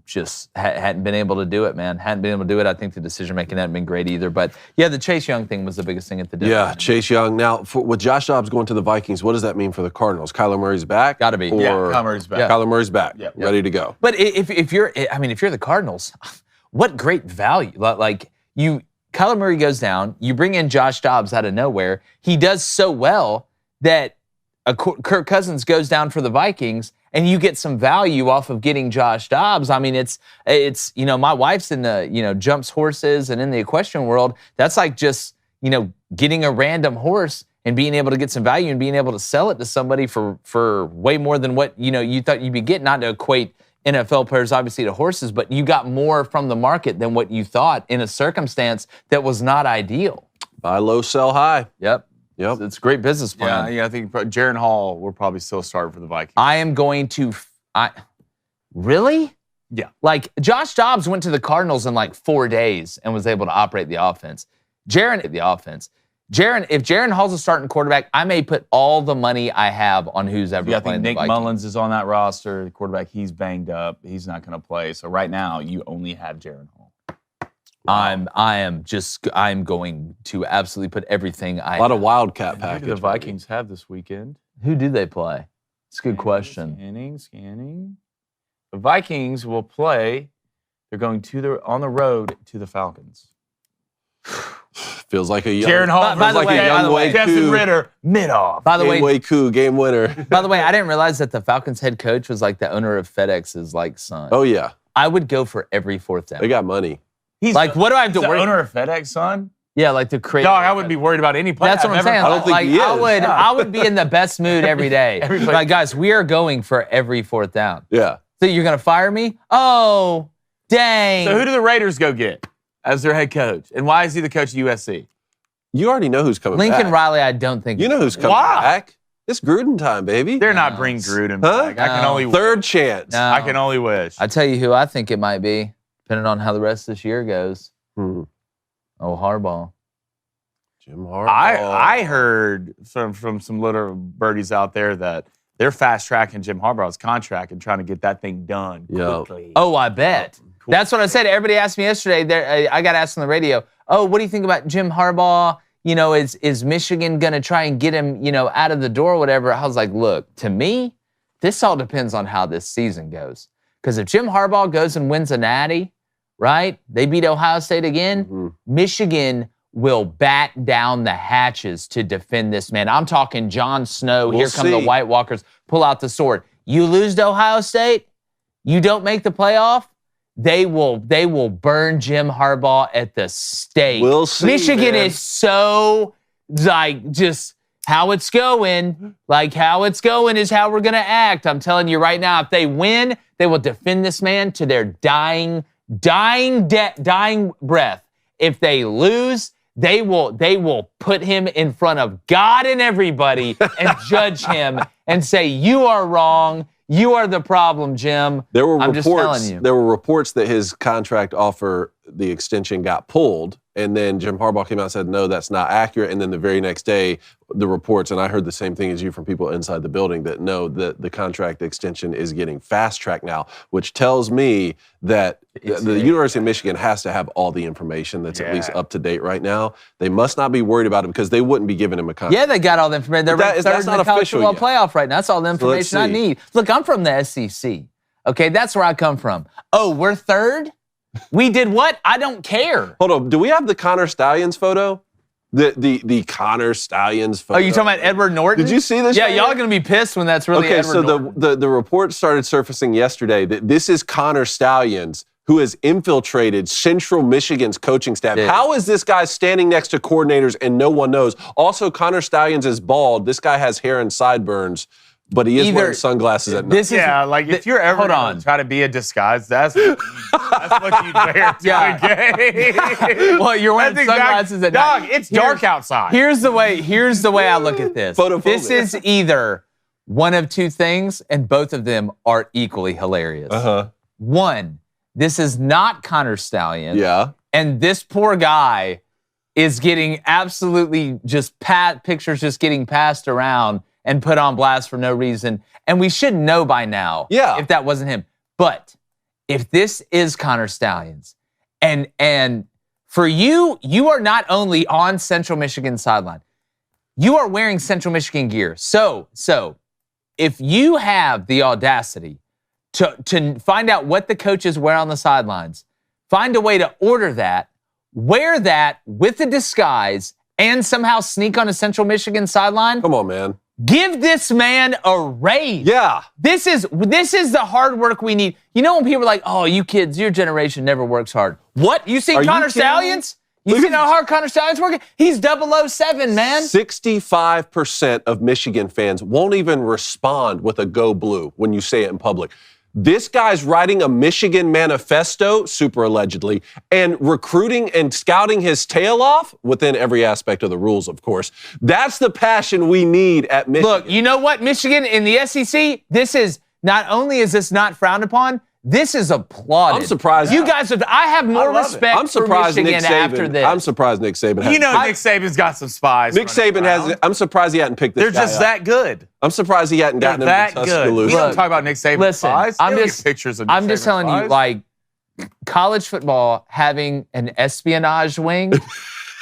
Speaker 1: just hadn't been able to do it, man. Hadn't been able to do it. I think the decision-making hadn't been great either. But, yeah, the Chase Young thing was the biggest thing at the deadline.
Speaker 2: Yeah, Chase Young. Now, with Josh Dobbs going to the Vikings, what does that mean for the Cardinals? Kyler Murray's back?
Speaker 1: Got to be.
Speaker 3: Kyler Murray's back.
Speaker 2: Kyler Murray's back, ready to go.
Speaker 1: But if you're the Cardinals, what great value. Kyler Murray goes down, you bring in Josh Dobbs out of nowhere. He does so well that Kirk Cousins goes down for the Vikings, and you get some value off of getting Josh Dobbs. I mean, it's my wife's in the jumps horses and in the equestrian world. That's like just getting a random horse and being able to get some value and being able to sell it to somebody for way more than what you thought you'd be getting. Not to equate NFL players obviously to horses, but you got more from the market than what you thought in a circumstance that was not ideal.
Speaker 2: Buy low, sell high.
Speaker 1: Yep. It's a great business plan.
Speaker 3: Yeah, I think Jaron Hall will probably still start for the Vikings.
Speaker 1: I am going to really?
Speaker 3: Yeah.
Speaker 1: Like, Josh Dobbs went to the Cardinals in like 4 days and was able to operate the offense. If Jaron Hall's a starting quarterback, I may put all the money I have on who's ever playing the Vikings.
Speaker 3: I think Nick Mullins is on that roster. The quarterback, he's banged up. He's not going to play. So right now, you only have Jaron Hall.
Speaker 1: I'm going to absolutely put everything I
Speaker 2: A lot of
Speaker 1: have.
Speaker 2: Wildcat
Speaker 3: Who
Speaker 2: package.
Speaker 3: do the Vikings have this weekend?
Speaker 1: Who do they play? It's a good question.
Speaker 3: Scanning. The Vikings will play. They're going on the road to the Falcons.
Speaker 2: Feels like a young,
Speaker 3: Jaron Hall,
Speaker 1: by the way,
Speaker 3: Desmond Ritter, mid-off.
Speaker 1: By the way,
Speaker 2: Game-way coup, game winner.
Speaker 1: by the way, I didn't realize that the Falcons head coach was like the owner of FedEx's like son.
Speaker 2: Oh, yeah.
Speaker 1: I would go for every fourth down.
Speaker 2: They got money.
Speaker 3: He's
Speaker 1: Like, what do I have to
Speaker 3: the
Speaker 1: worry?
Speaker 3: owner of FedEx, son?
Speaker 1: Yeah, like to create.
Speaker 3: Dog, I wouldn't be worried about any play.
Speaker 1: That's what I'm saying.
Speaker 2: I don't think
Speaker 1: like,
Speaker 2: he is.
Speaker 1: I would be in the best mood every day. Like, guys, we are going for every fourth down.
Speaker 2: Yeah.
Speaker 1: So you're gonna fire me? Oh, dang.
Speaker 3: So who do the Raiders go get as their head coach? And why is he the coach of USC?
Speaker 2: You already know who's coming
Speaker 1: Lincoln
Speaker 2: back.
Speaker 1: Riley, I don't think.
Speaker 2: You know who's coming
Speaker 3: Why?
Speaker 2: back. It's Gruden time, baby.
Speaker 3: They're not bringing Gruden back. I can
Speaker 1: No.
Speaker 3: only
Speaker 2: Third chance.
Speaker 1: No.
Speaker 3: I can only wish.
Speaker 1: I tell you who I think it might be, depending on how the rest of this year goes.
Speaker 2: Hmm.
Speaker 1: Oh, Harbaugh.
Speaker 2: Jim Harbaugh.
Speaker 3: I heard from some little birdies out there that they're fast tracking Jim Harbaugh's contract and trying to get that thing done
Speaker 2: Yup.
Speaker 3: quickly.
Speaker 1: Oh, I bet.
Speaker 3: Cool.
Speaker 1: That's what I said. Everybody asked me yesterday. I got asked on the radio. Oh, what do you think about Jim Harbaugh? You know, is Michigan gonna try and get him, out of the door or whatever? I was like, look, to me, this all depends on how this season goes. Because if Jim Harbaugh goes and wins a natty, right? They beat Ohio State again.
Speaker 2: Mhm.
Speaker 1: Michigan will bat down the hatches to defend this man. I'm talking Jon Snow.
Speaker 2: We'll
Speaker 1: Here come the
Speaker 2: see.
Speaker 1: White Walkers. Pull out the sword. You lose to Ohio State, you don't make the playoff, they will burn Jim Harbaugh at the stake.
Speaker 2: We'll see,
Speaker 1: Michigan
Speaker 2: man.
Speaker 1: is so just how it's going. Like how it's going is how we're gonna act. I'm telling you right now, if they win, they will defend this man to their dying breath. If they lose, they will put him in front of God and everybody and judge him and say, you are wrong. You are the problem, Jim. I'm just telling you.
Speaker 2: There were reports that his contract offer, the extension got pulled, and then Jim Harbaugh came out and said, no, that's not accurate. And then the very next day, the reports, and I heard the same thing as you from people inside the building, that no, the contract extension is getting fast-tracked now, which tells me that the University of Michigan has to have all the information that's at least up to date right now. They must not be worried about it because they wouldn't be giving him a contract.
Speaker 1: Yeah, they got all the information. They're ranked third in the college football playoff right now. That's all the information I need. Look, I'm from the SEC. Okay, that's where I come from. Oh, we're third? We did what? I don't care.
Speaker 2: Hold on. Do we have the Connor Stallions photo? The Connor Stallions photo.
Speaker 1: Oh, you talking about Edward Norton?
Speaker 2: Did you see this?
Speaker 1: Yeah,
Speaker 2: right
Speaker 1: y'all
Speaker 2: here?
Speaker 1: are going to be pissed when that's really Edward Norton.
Speaker 2: So the report started surfacing yesterday that this is Connor Stallions, who has infiltrated Central Michigan's coaching staff.
Speaker 1: Yeah.
Speaker 2: How is this guy standing next to coordinators and no one knows? Also, Connor Stallions is bald. This guy has hair and sideburns, but he is wearing sunglasses at night.
Speaker 3: If you're ever gonna try to be a disguise, that's what you wear to a game.
Speaker 1: Well, you're wearing sunglasses at night.
Speaker 3: Dog, it's dark outside.
Speaker 1: Here's the way I look at this.
Speaker 2: Photophobia.
Speaker 1: This is either one of two things, and both of them are equally hilarious. One, this is not Connor Stallion.
Speaker 2: Yeah.
Speaker 1: And this poor guy is getting absolutely just pictures just getting passed around and put on blast for no reason. And we should know by now if that wasn't him. But if this is Connor Stallions, and for you are not only on Central Michigan sideline, you are wearing Central Michigan gear. So if you have the audacity to find out what the coaches wear on the sidelines, find a way to order that, wear that with a disguise, and somehow sneak on a Central Michigan sideline.
Speaker 2: Come on, man.
Speaker 1: Give this man a raise.
Speaker 2: Yeah.
Speaker 1: This is the hard work we need. You know when people are like, oh, you kids, your generation never works hard. What? You see Connor Stallions? You see how hard Connor Stallions working? He's 007, man.
Speaker 2: 65% of Michigan fans won't even respond with a go blue when you say it in public. This guy's writing a Michigan manifesto, super allegedly, and recruiting and scouting his tail off within every aspect of the rules, of course. That's the passion we need at Michigan.
Speaker 1: Look, you know what, Michigan in the SEC, this is, not only is this not frowned upon, this is applauded.
Speaker 2: I'm surprised.
Speaker 1: You guys have, I have more respect
Speaker 2: I'm surprised
Speaker 1: for Michigan
Speaker 2: Nick Saban,
Speaker 1: after this.
Speaker 2: I'm surprised Nick Saban has.
Speaker 3: You know Nick Saban's got some spies.
Speaker 2: Nick Saban has. I'm surprised he hadn't picked this
Speaker 3: They're
Speaker 2: guy
Speaker 3: just
Speaker 2: up.
Speaker 3: that good.
Speaker 2: I'm surprised he hadn't
Speaker 3: They're
Speaker 2: gotten him
Speaker 3: that
Speaker 2: to
Speaker 3: good.
Speaker 2: Tuscaloosa.
Speaker 3: We don't talk about Nick Saban's
Speaker 1: Listen,
Speaker 3: spies.
Speaker 1: I'm
Speaker 3: They don't
Speaker 1: just
Speaker 3: get pictures of Nick
Speaker 1: I'm just
Speaker 3: Saban's
Speaker 1: telling you,
Speaker 3: spies.
Speaker 1: like, college football having an espionage wing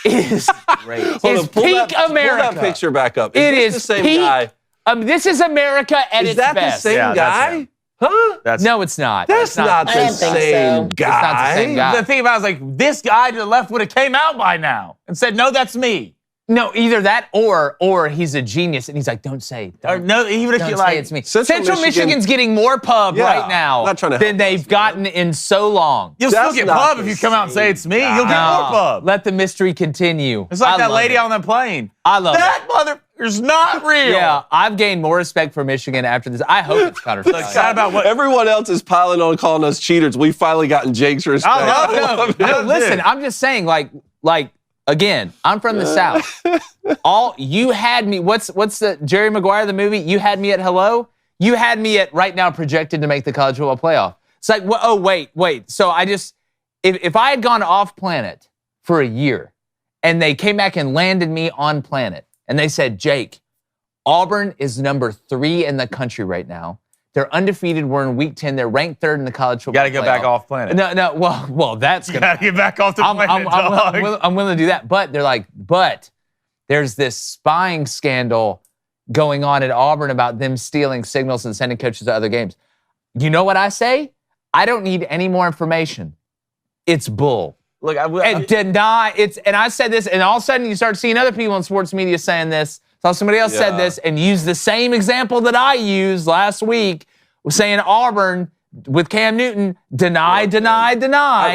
Speaker 1: is
Speaker 3: Great.
Speaker 1: peak America.
Speaker 2: Pull that picture back up.
Speaker 1: It
Speaker 2: this
Speaker 1: is
Speaker 2: the same
Speaker 1: peak.
Speaker 2: guy?
Speaker 1: This is America at
Speaker 2: Is
Speaker 1: its
Speaker 2: that
Speaker 1: best.
Speaker 2: the same
Speaker 3: Yeah, that's
Speaker 2: guy?
Speaker 3: him.
Speaker 2: Huh?
Speaker 1: No, it's not.
Speaker 2: That's not
Speaker 4: I
Speaker 2: the
Speaker 4: didn't think
Speaker 2: same
Speaker 4: so.
Speaker 2: guy.
Speaker 1: It's not the same guy.
Speaker 3: The thing about it is, like, this guy to the left would have came out by now and said, "No, that's me."
Speaker 1: No, either that or he's a genius and he's like, don't say.
Speaker 3: Or no, even if
Speaker 1: Don't
Speaker 3: you
Speaker 1: say
Speaker 3: like,
Speaker 1: it's me.
Speaker 2: Central
Speaker 1: Michigan's getting more pub
Speaker 2: Yeah,
Speaker 1: right now
Speaker 2: not trying to
Speaker 1: than
Speaker 2: help
Speaker 1: they've
Speaker 2: us,
Speaker 1: gotten in so long.
Speaker 3: you'll still
Speaker 2: That's
Speaker 3: get
Speaker 2: not
Speaker 3: pub
Speaker 2: the
Speaker 3: if you come out and say
Speaker 2: same
Speaker 3: it's me.
Speaker 2: guy.
Speaker 3: You'll get more pub.
Speaker 1: Let the mystery continue.
Speaker 3: It's like
Speaker 1: I
Speaker 3: that
Speaker 1: love
Speaker 3: lady
Speaker 1: it.
Speaker 3: on the plane.
Speaker 1: I love
Speaker 3: that motherfucker's not real.
Speaker 1: Yeah, I've gained more respect for Michigan after this. I hope it's Connor
Speaker 3: Look,
Speaker 1: Stallion.
Speaker 3: shout about what
Speaker 2: Everyone else is piling on calling us cheaters. We finally gotten Jake's respect.
Speaker 3: I love him.
Speaker 1: No, listen,
Speaker 3: Dude.
Speaker 1: I'm just saying, like again, I'm from the South. All you had me. What's the Jerry Maguire the movie? You had me at hello. You had me at right now projected to make the college football playoff. It's like, oh wait. So I just if I had gone off planet for a year, and they came back and landed me on planet, and they said, Jake, Auburn is number 3 in the country right now. They're undefeated. We're in week 10. They're ranked 3rd in the college football.
Speaker 3: Got to go back off planet.
Speaker 1: No. Well, that's
Speaker 3: You
Speaker 1: gonna.
Speaker 3: got to get back off the planet.
Speaker 1: I'm willing to do that. But they're like, there's this spying scandal going on at Auburn about them stealing signals and sending coaches to other games. You know what I say? I don't need any more information. It's bull.
Speaker 3: Look,
Speaker 1: And deny it's. And I said this, and all of a sudden you start seeing other people in sports media saying this. Saw somebody else said this and used the same example that I used last week, saying Auburn with Cam Newton, deny.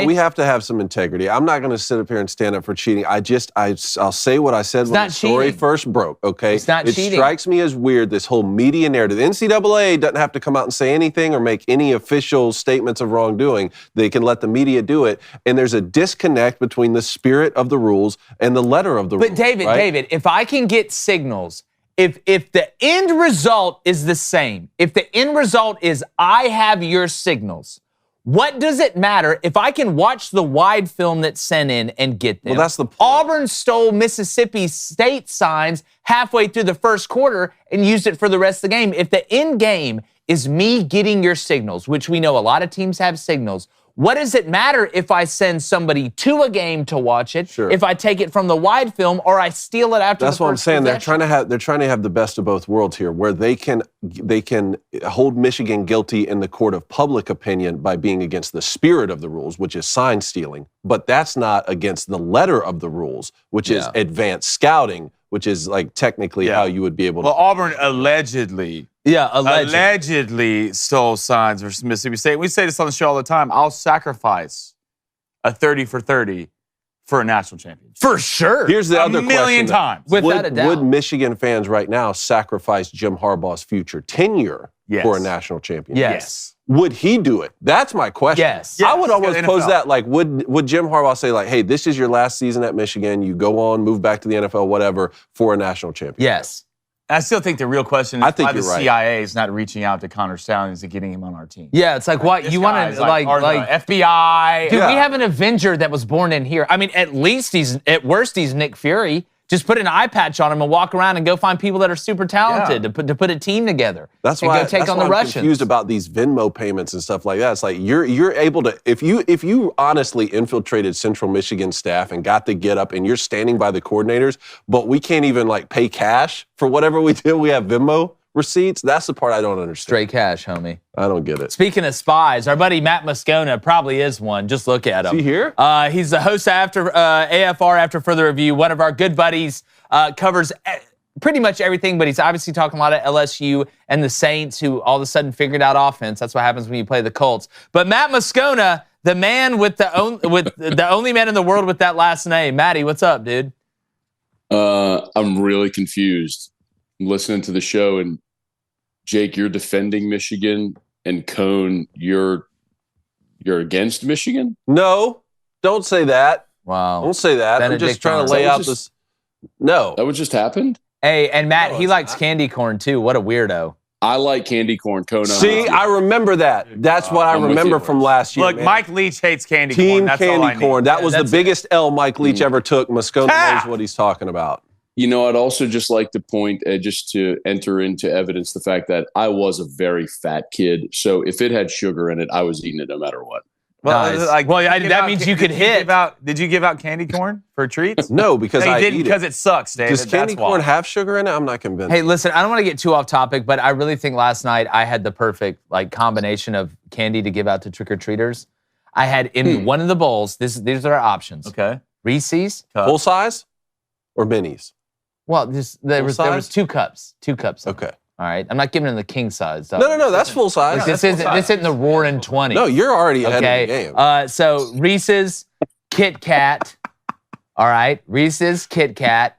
Speaker 2: We have to have some integrity. I'm not going to sit up here and stand up for cheating. I'll say what I said when the story first broke, okay?
Speaker 1: It's not cheating.
Speaker 2: It strikes me as weird, this whole media narrative. The NCAA doesn't have to come out and say anything or make any official statements of wrongdoing. They can let the media do it. And there's a disconnect between the spirit of the rules and the letter of the rules.
Speaker 1: But David, if I can get signals, if the end result is the same, if the end result is I have your signals, what does it matter if I can watch the wide film that's sent in and get them?
Speaker 2: Well, that's the point.
Speaker 1: Auburn stole Mississippi State signs halfway through the first quarter and used it for the rest of the game. If the end game is me getting your signals, which we know a lot of teams have signals, what does it matter if I send somebody to a game to watch it,
Speaker 2: Sure.
Speaker 1: if I take it from the wide film or I steal it after
Speaker 2: That's
Speaker 1: the
Speaker 2: what I'm
Speaker 1: first
Speaker 2: saying.
Speaker 1: possession?
Speaker 2: They're trying to have the best of both worlds here, where they can hold Michigan guilty in the court of public opinion by being against the spirit of the rules, which is sign stealing. But that's not against the letter of the rules, which is advanced scouting, which is like technically how you would be able to.
Speaker 3: Well, Auburn allegedly stole signs versus Mississippi State. We say this on the show all the time. I'll sacrifice a 30 for 30 for a national championship.
Speaker 1: For sure.
Speaker 2: Here's the other
Speaker 3: A million
Speaker 2: question.
Speaker 3: times.
Speaker 1: Without a doubt.
Speaker 2: Would Michigan fans right now sacrifice Jim Harbaugh's future tenure
Speaker 3: Yes.
Speaker 2: for a national championship?
Speaker 1: Yes.
Speaker 2: Would he do it? That's my question.
Speaker 1: Yes.
Speaker 2: I would
Speaker 3: Yes,
Speaker 2: almost
Speaker 3: NFL.
Speaker 2: pose that, like, would Jim Harbaugh say, like, hey, this is your last season at Michigan, you go on, move back to the NFL, whatever, for a national championship?
Speaker 1: Yes.
Speaker 3: I still think the real question is
Speaker 2: I think
Speaker 3: why the
Speaker 2: you're right.
Speaker 3: CIA is not reaching out to Connor Stallions and getting him on our team.
Speaker 1: Yeah, it's like, what?
Speaker 3: This
Speaker 1: You want
Speaker 3: guy's
Speaker 1: to, like
Speaker 3: the FBI.
Speaker 1: dude,
Speaker 2: Yeah.
Speaker 1: we have an Avenger that was born in here. I mean, at worst, he's Nick Fury. Just put an eye patch on him and walk around and go find people that are super talented to put a team together.
Speaker 2: That's
Speaker 1: and
Speaker 2: why,
Speaker 1: go take
Speaker 2: that's
Speaker 1: on
Speaker 2: why
Speaker 1: the
Speaker 2: I'm
Speaker 1: Russians.
Speaker 2: confused about these Venmo payments and stuff like that. It's like you're able to, if you honestly infiltrated Central Michigan staff and got the get up and you're standing by the coordinators, but we can't even like pay cash for whatever we do. We have Venmo receipts. That's the part I don't understand.
Speaker 1: Straight cash, homie.
Speaker 2: I don't get it.
Speaker 1: Speaking of spies, our buddy Matt Moscona probably is one. Just look at him.
Speaker 2: Is he here?
Speaker 1: He's the host after AFR After Further Review. One of our good buddies, covers pretty much everything, but he's obviously talking a lot of LSU and the Saints, who all of a sudden figured out offense. That's what happens when you play the Colts. But Matt Moscona, the man with the only man in the world with that last name. Matty, what's up, dude?
Speaker 5: I'm really confused. I'm listening to the show, and Jake, you're defending Michigan, and Cone, you're against Michigan?
Speaker 2: No, don't say that.
Speaker 1: Wow.
Speaker 2: Don't say that. I'm just
Speaker 1: Benedict
Speaker 2: trying to
Speaker 1: Arnold.
Speaker 2: lay
Speaker 5: That
Speaker 2: out
Speaker 5: was
Speaker 2: this. No.
Speaker 5: That what just happened?
Speaker 1: Hey, and Matt,
Speaker 2: No,
Speaker 1: he
Speaker 2: it's
Speaker 1: likes
Speaker 2: not.
Speaker 1: candy corn too. What a weirdo.
Speaker 5: I like candy corn. Cone.
Speaker 2: See, I remember that. That's what I
Speaker 5: I'm with
Speaker 2: remember
Speaker 5: you.
Speaker 2: from last year.
Speaker 3: Look,
Speaker 2: man.
Speaker 3: Mike Leach hates candy corn.
Speaker 2: Team
Speaker 3: That's all I
Speaker 2: candy
Speaker 3: need.
Speaker 2: corn. That was the
Speaker 1: That's
Speaker 2: biggest L Mike Leach ever took. Moscona
Speaker 3: Ah!
Speaker 2: knows what he's talking about.
Speaker 5: You know, I'd also just like to point, just to enter into evidence, the fact that I was a very fat kid. So if it had sugar in it, I was eating it no matter what.
Speaker 1: Nice. That means you could hit.
Speaker 3: Did you give out candy corn for treats?
Speaker 2: No, because
Speaker 3: No, you
Speaker 2: I
Speaker 3: didn't
Speaker 2: eat
Speaker 3: because
Speaker 2: it.
Speaker 3: it sucks, David.
Speaker 2: Does candy corn have sugar in it? I'm not convinced.
Speaker 1: Hey, listen, I don't want to get too off topic, but I really think last night I had the perfect combination of candy to give out to trick-or-treaters. I had in one of the bowls, these are our options.
Speaker 3: Okay.
Speaker 1: Reese's.
Speaker 2: Full size or minis?
Speaker 1: Well, there was 2 cups. 2 cups.
Speaker 2: Okay.
Speaker 1: All right. I'm not giving them the king size.
Speaker 2: No, that's full size.
Speaker 1: This isn't the roaring 20.
Speaker 2: No, you're already ahead of the game.
Speaker 1: So Reese's, Kit Kat. All right. Reese's, Kit Kat,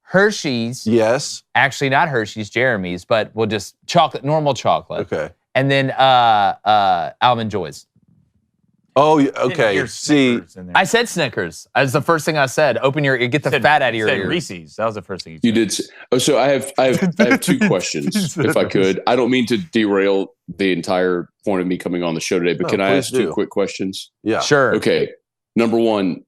Speaker 1: Hershey's.
Speaker 2: Yes.
Speaker 1: Actually, not Hershey's, Jeremy's, but we'll just normal chocolate.
Speaker 2: Okay.
Speaker 1: And then Almond Joys.
Speaker 2: Oh, okay. See,
Speaker 1: I said Snickers. That's the first thing I said. Get the fat out of your ears.
Speaker 3: Reese's. That was the first thing
Speaker 5: you did. So I have 2 questions, if I could. I don't mean to derail the entire point of me coming on the show today, but can I ask 2 quick questions?
Speaker 2: Yeah.
Speaker 1: Sure.
Speaker 5: Okay. Number 1,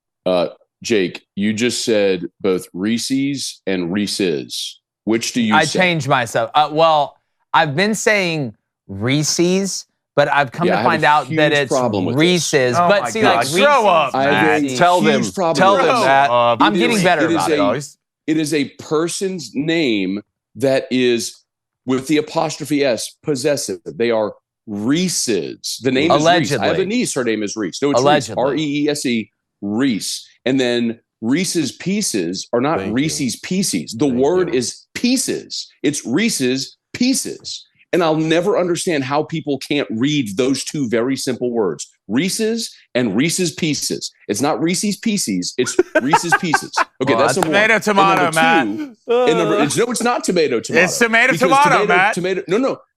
Speaker 5: Jake, you just said both Reese's and Reese's. Which do you say?
Speaker 1: I changed myself. Well, I've been saying Reese's, but I've come to find out that it's Reese's.
Speaker 3: Oh
Speaker 1: but see,
Speaker 3: Reese's. Grow up,
Speaker 2: Tell them that.
Speaker 1: I'm getting better about it.
Speaker 5: It is a person's name that is, with the apostrophe S, possessive. They are Reese's. The name is Reese. I have a niece. Her name is Reese. No, it's
Speaker 1: Allegedly.
Speaker 5: Reese. R-E-E-S-E, Reese. And then Reese's Pieces are not Reese's Pieces. The word is pieces. It's Reese's Pieces. And I'll never understand how people can't read those 2 very simple words. Reese's and Reese's Pieces. It's not Reese's Pieces. It's Reese's Pieces. Okay, that's number 1.
Speaker 3: Tomato, Matt.
Speaker 5: It's not tomato.
Speaker 3: It's tomato, Matt.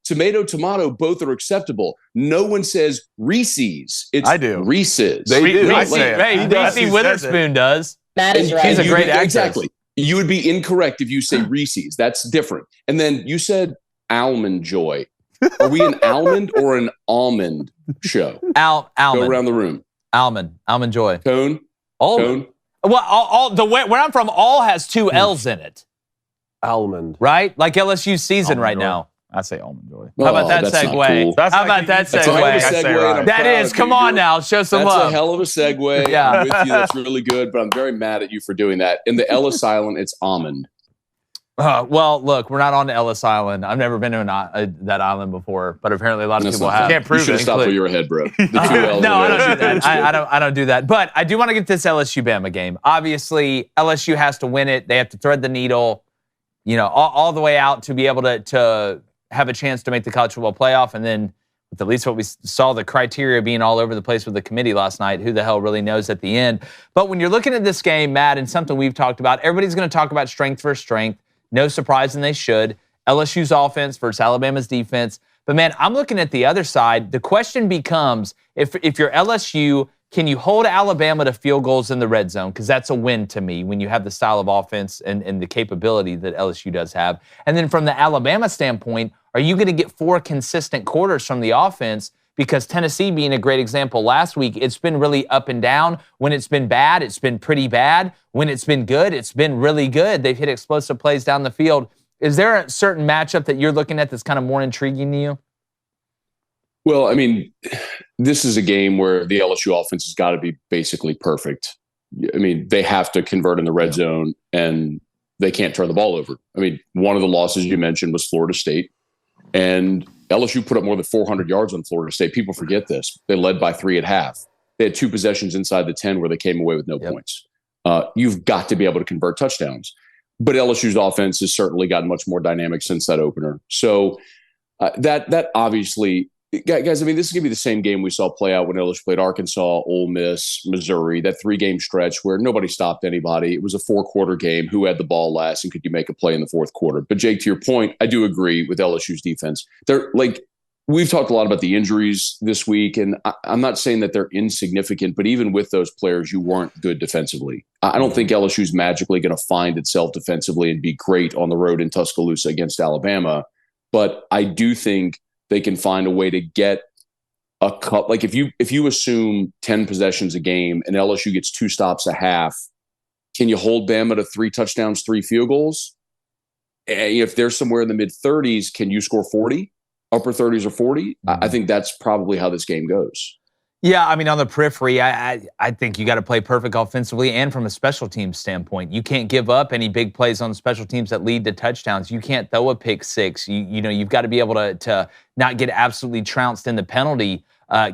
Speaker 5: Tomato, both are acceptable. No one says Reese's. It's
Speaker 3: I do.
Speaker 5: Reese's.
Speaker 2: They do.
Speaker 1: Reese Witherspoon does.
Speaker 4: That is right.
Speaker 1: She's a great actress.
Speaker 5: Exactly. You would be incorrect if you say Reese's. That's different. And then you said Almond Joy. Are we an almond or an almond show?
Speaker 1: Almond.
Speaker 5: Go around the room.
Speaker 1: Almond Joy.
Speaker 5: Cone.
Speaker 1: Almond. Well, where I'm from, all has 2 L's in it.
Speaker 2: Almond.
Speaker 1: Right? Like LSU season
Speaker 3: Almond
Speaker 1: right
Speaker 3: Joy.
Speaker 1: now.
Speaker 3: I say Almond Joy.
Speaker 1: How about that segue?
Speaker 5: Cool.
Speaker 1: How about that
Speaker 5: That's a hell of a
Speaker 1: segue?
Speaker 5: segue.
Speaker 1: That is. Come on now. Show some
Speaker 5: That's
Speaker 1: love.
Speaker 5: a hell of a segue.
Speaker 1: Yeah.
Speaker 5: I'm with you. That's really good, but I'm very mad at you for doing that. In the Ellis Island, it's almond.
Speaker 1: Well, look, we're not on to Ellis Island. I've never been to that island before, but apparently a lot of people have.
Speaker 3: Can't prove
Speaker 5: you should
Speaker 3: it.
Speaker 5: have stopped where you were head, bro. The 2 L's
Speaker 1: No, I don't do that. I don't do that. But I do want to get this LSU-Bama game. Obviously, LSU has to win it. They have to thread the needle, all the way out to be able to have a chance to make the college football playoff. And then with at least what we saw, the criteria being all over the place with the committee last night, who the hell really knows at the end. But when you're looking at this game, Matt, and something we've talked about, everybody's going to talk about strength versus strength. No surprise, and they should. LSU's offense versus Alabama's defense. But, man, I'm looking at the other side. The question becomes, if you're LSU, can you hold Alabama to field goals in the red zone? Because that's a win to me when you have the style of offense and the capability that LSU does have. And then from the Alabama standpoint, are you going to get 4 consistent quarters from the offense? Because Tennessee being a great example last week, it's been really up and down. When it's been bad, it's been pretty bad. When it's been good, it's been really good. They've hit explosive plays down the field. Is there a certain matchup that you're looking at that's kind of more intriguing to you?
Speaker 5: Well, I mean, this is a game where the LSU offense has got to be basically perfect. I mean, they have to convert in the red zone, and they can't turn the ball over. I mean, one of the losses you mentioned was Florida State, and LSU put up more than 400 yards on Florida State. People forget this. They led by 3 at half. They had 2 possessions inside the 10 where they came away with no points. You've got to be able to convert touchdowns. But LSU's offense has certainly gotten much more dynamic since that opener. So that obviously, guys, I mean, this is going to be the same game we saw play out when LSU played Arkansas, Ole Miss, Missouri, that 3-game stretch where nobody stopped anybody. It was a 4-quarter game. Who had the ball last, and could you make a play in the 4th quarter? But Jake, to your point, I do agree with LSU's defense. They're like, we've talked a lot about the injuries this week, and I'm not saying that they're insignificant, but even with those players, you weren't good defensively. I don't think LSU's magically going to find itself defensively and be great on the road in Tuscaloosa against Alabama. But I do think they can find a way to get a cup. Like if you assume 10 possessions a game and LSU gets 2 stops a half, can you hold Bama to 3 touchdowns, 3 field goals? And if they're somewhere in the mid-30s, can you score 40? Upper 30s or 40? I think that's probably how this game goes.
Speaker 1: Yeah, I mean, on the periphery, I think you got to play perfect offensively and from a special teams standpoint. You can't give up any big plays on the special teams that lead to touchdowns. You can't throw a pick six. You've got to be able to not get absolutely trounced in the penalty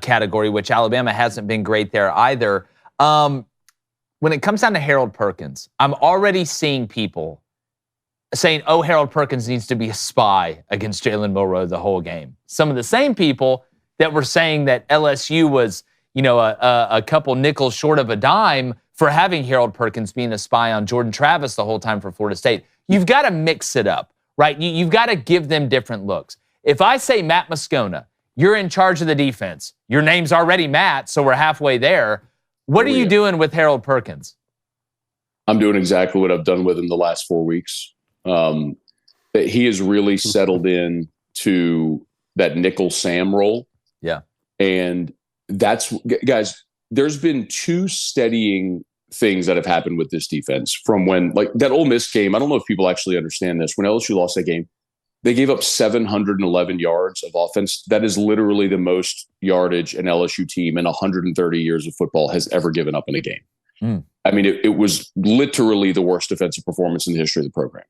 Speaker 1: category, which Alabama hasn't been great there either. When it comes down to Harold Perkins, I'm already seeing people saying, oh, Harold Perkins needs to be a spy against Jalen Milroe the whole game. Some of the same people that were saying that LSU was, a couple nickels short of a dime for having Harold Perkins being a spy on Jordan Travis the whole time for Florida State. You've got to mix it up, right? You've got to give them different looks. If I say, Matt Moscona, you're in charge of the defense. Your name's already Matt, so we're halfway there. What are you doing with Harold Perkins?
Speaker 5: I'm doing exactly what I've done with him the last 4 weeks. He has really settled in to that nickel Sam role.
Speaker 1: Yeah.
Speaker 5: And guys, there's been two steadying things that have happened with this defense from when, like, that Ole Miss game. I don't know if people actually understand this. When LSU lost that game, they gave up 711 yards of offense. That is literally the most yardage an LSU team in 130 years of football has ever given up in a game. I mean, it was literally the worst defensive performance in the history of the program.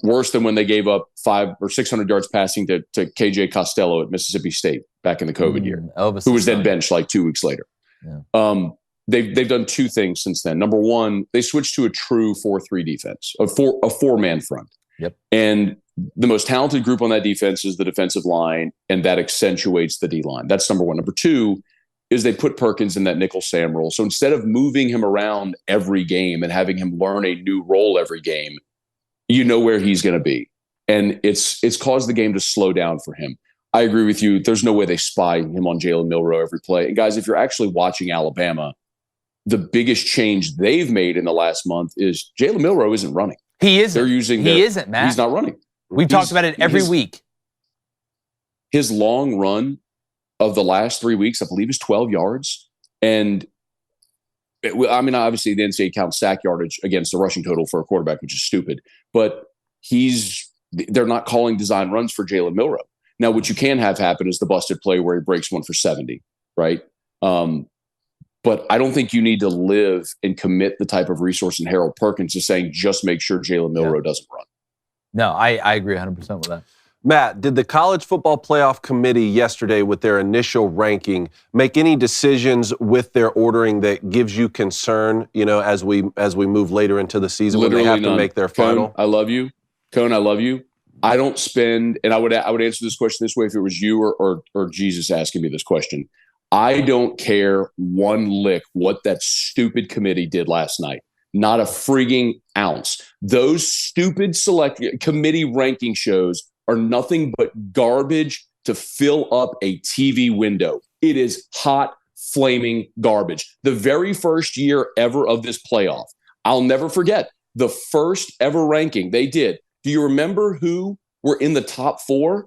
Speaker 5: Worse than when they gave up 500 or 600 yards passing to KJ Costello at Mississippi State back in the COVID year, who was then benched like 2 weeks later. Yeah. They've done two things since then. Number one, they switched to a true 4-3 defense, a four-man front.
Speaker 1: Yep.
Speaker 5: And the most talented group on that defense is the defensive line, and that accentuates the D-line. That's number one. Number two is they put Perkins in that nickel Sam role. So instead of moving him around every game and having him learn a new role every game, you know where he's going to be. And it's caused the game to slow down for him. I agree with you. There's no way they spy him on Jalen Milroe every play. And guys, if you're actually watching Alabama, the biggest change they've made in the last month is Jalen Milroe isn't running.
Speaker 1: He isn't.
Speaker 5: They're using
Speaker 1: he isn't, Matt.
Speaker 5: He's not running.
Speaker 1: We've talked about it every week.
Speaker 5: His long run of the last 3 weeks, I believe, is 12 yards. And I mean, obviously, the NCAA counts sack yardage against the rushing total for a quarterback, which is stupid. But they're not calling design runs for Jalen Milroe. Now, what you can have happen is the busted play where he breaks one for 70, right? But I don't think you need to live and commit the type of resource in Harold Perkins to saying just make sure Jalen Milroe doesn't run.
Speaker 1: No, I agree 100% with that.
Speaker 2: Matt, did the College Football Playoff Committee yesterday with their initial ranking make any decisions with their ordering that gives you concern, as we move later into the season when they have to make their final?
Speaker 5: Cone, I love you. Cone, I love you. I don't spend, and I would answer this question this way if it was you or Jesus asking me this question. I don't care one lick what that stupid committee did last night. Not a frigging ounce. Those stupid committee ranking shows are nothing but garbage to fill up a TV window. It is hot, flaming garbage. The very first year ever of this playoff, I'll never forget the first ever ranking they did. Do you remember who were in the top four?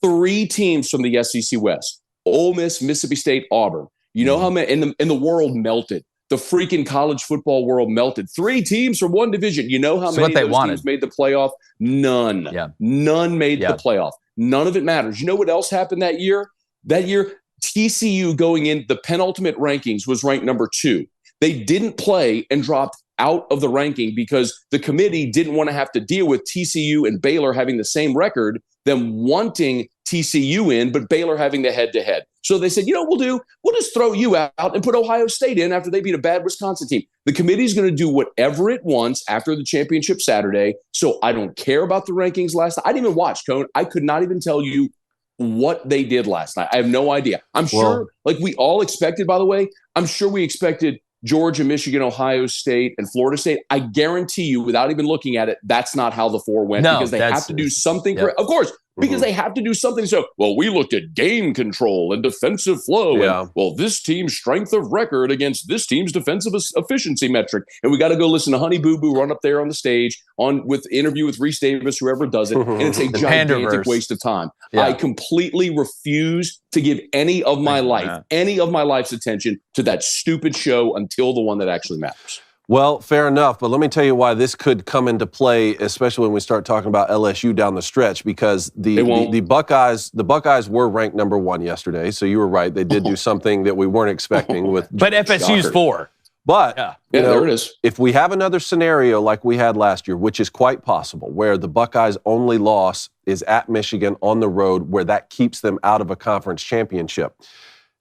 Speaker 5: 3 teams from the SEC West: Ole Miss, Mississippi State, Auburn. You know how many, and the world melted. The freaking college football world melted. 3 teams from one division. You know how many of those teams made the playoff? None.
Speaker 1: Yeah.
Speaker 5: None made the playoff. None of it matters. You know what else happened that year? That year, TCU going in the penultimate rankings was ranked number 2. They didn't play and dropped out of the ranking because the committee didn't want to have to deal with TCU and Baylor having the same record, them wanting TCU in, but Baylor having the head-to-head. So they said, what we'll do? We'll just throw you out and put Ohio State in after they beat a bad Wisconsin team. The committee's going to do whatever it wants after the championship Saturday. So I don't care about the rankings last night. I didn't even watch, Cone. I could not even tell you what they did last night. I have no idea. I'm sure, like we all expected, by the way, I'm sure we expected Georgia, Michigan, Ohio State, and Florida State. I guarantee you, without even looking at it, that's not how the 4 went because they have to do something. Of course, because they have to do something. So, we looked at game control and defensive flow.
Speaker 2: Yeah.
Speaker 5: And, this team's strength of record against this team's defensive efficiency metric. And we got to go listen to Honey Boo Boo run up there on the stage with interview with Reese Davis, whoever does it. And it's a gigantic waste of time. Yeah. I completely refuse to give any of my life's attention to that stupid show until the one that actually matters.
Speaker 2: Well, fair enough, but let me tell you why this could come into play, especially when we start talking about LSU down the stretch, because the Buckeyes were ranked number 1 yesterday, so you were right. They did do something that we weren't expecting with.
Speaker 1: But FSU's 4.
Speaker 2: But you know,
Speaker 5: there it is.
Speaker 2: If we have another scenario like we had last year, which is quite possible, where the Buckeyes' only loss is at Michigan on the road, where that keeps them out of a conference championship.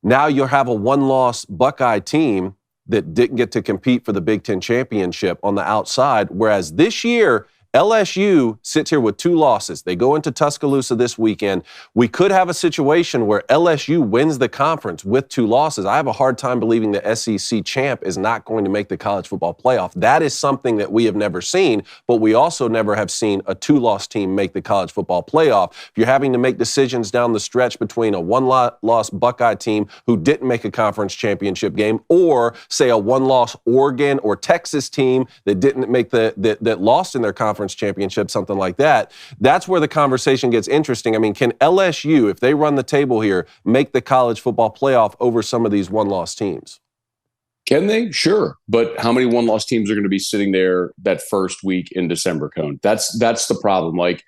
Speaker 2: Now you'll have a 1-loss Buckeye team that didn't get to compete for the Big Ten championship on the outside, whereas this year, LSU sits here with 2 losses. They go into Tuscaloosa this weekend. We could have a situation where LSU wins the conference with 2 losses. I have a hard time believing the SEC champ is not going to make the college football playoff. That is something that we have never seen, but we also never have seen a 2-loss team make the college football playoff. If you're having to make decisions down the stretch between a 1-loss Buckeye team who didn't make a conference championship game, or say a 1-loss Oregon or Texas team that didn't make that lost in their conference championship, something like that, that's where the conversation gets interesting. I mean, can LSU, if they run the table here, make the college football playoff over some of these 1-loss teams?
Speaker 5: Can they? Sure. But how many 1-loss teams are going to be sitting there that first week in December, Cone? That's the problem. Like,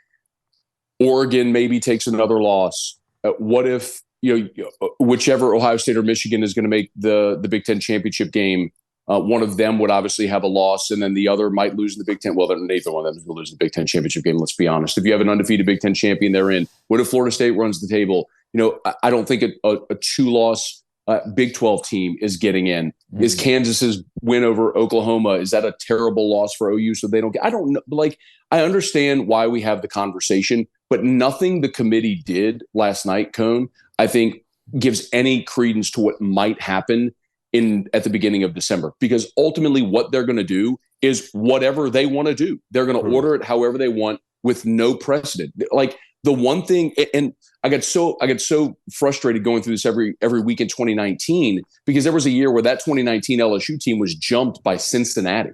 Speaker 5: Oregon maybe takes another loss. What if, whichever Ohio State or Michigan is going to make the Big Ten championship game, one of them would obviously have a loss, and then the other might lose in the Big Ten. Well, then neither one of them will lose the Big Ten championship game, let's be honest. If you have an undefeated Big Ten champion, they're in. What if Florida State runs the table? I don't think a 2-loss Big 12 team is getting in. Mm-hmm. Is Kansas's win over Oklahoma, is that a terrible loss for OU so they don't get? I don't know. Like, I understand why we have the conversation, but nothing the committee did last night, Cone, I think gives any credence to what might happen at the beginning of December, because ultimately what they're going to do is whatever they want to do. They're going to order it however they want with no precedent. Like, the one thing, and I get so frustrated going through this every week in 2019, because there was a year where that 2019 LSU team was jumped by Cincinnati.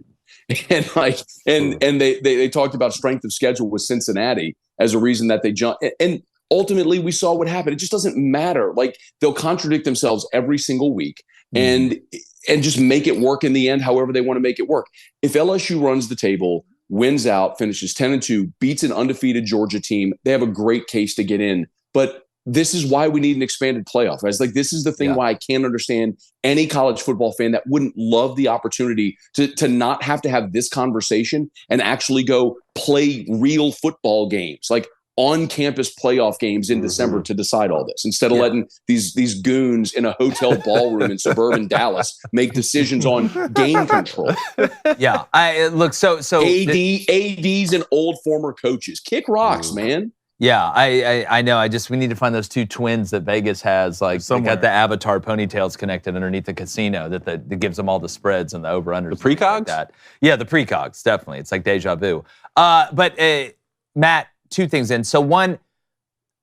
Speaker 5: And they talked about strength of schedule with Cincinnati as a reason that they jumped. And ultimately we saw what happened. It just doesn't matter. Like, they'll contradict themselves every single week. And just make it work in the end, however they want to make it work. If LSU runs the table, wins out, finishes 10-2, beats an undefeated Georgia team, they have a great case to get in. But this is why we need an expanded playoff. Right? Like, this is the thing why I can't understand any college football fan that wouldn't love the opportunity to not have to have this conversation and actually go play real football games. Like, on-campus playoff games in December to decide all this, instead of letting these goons in a hotel ballroom in suburban Dallas make decisions on game control.
Speaker 1: Yeah,
Speaker 5: ADs and old former coaches kick rocks, man.
Speaker 1: Yeah, I know. We need to find those 2 twins that Vegas has. Like, they got the avatar ponytails connected underneath the casino that gives them all the spreads and the over-unders.
Speaker 2: The precogs?
Speaker 1: Like, yeah, the precogs, definitely. It's like deja vu. But Matt, 2 things in. So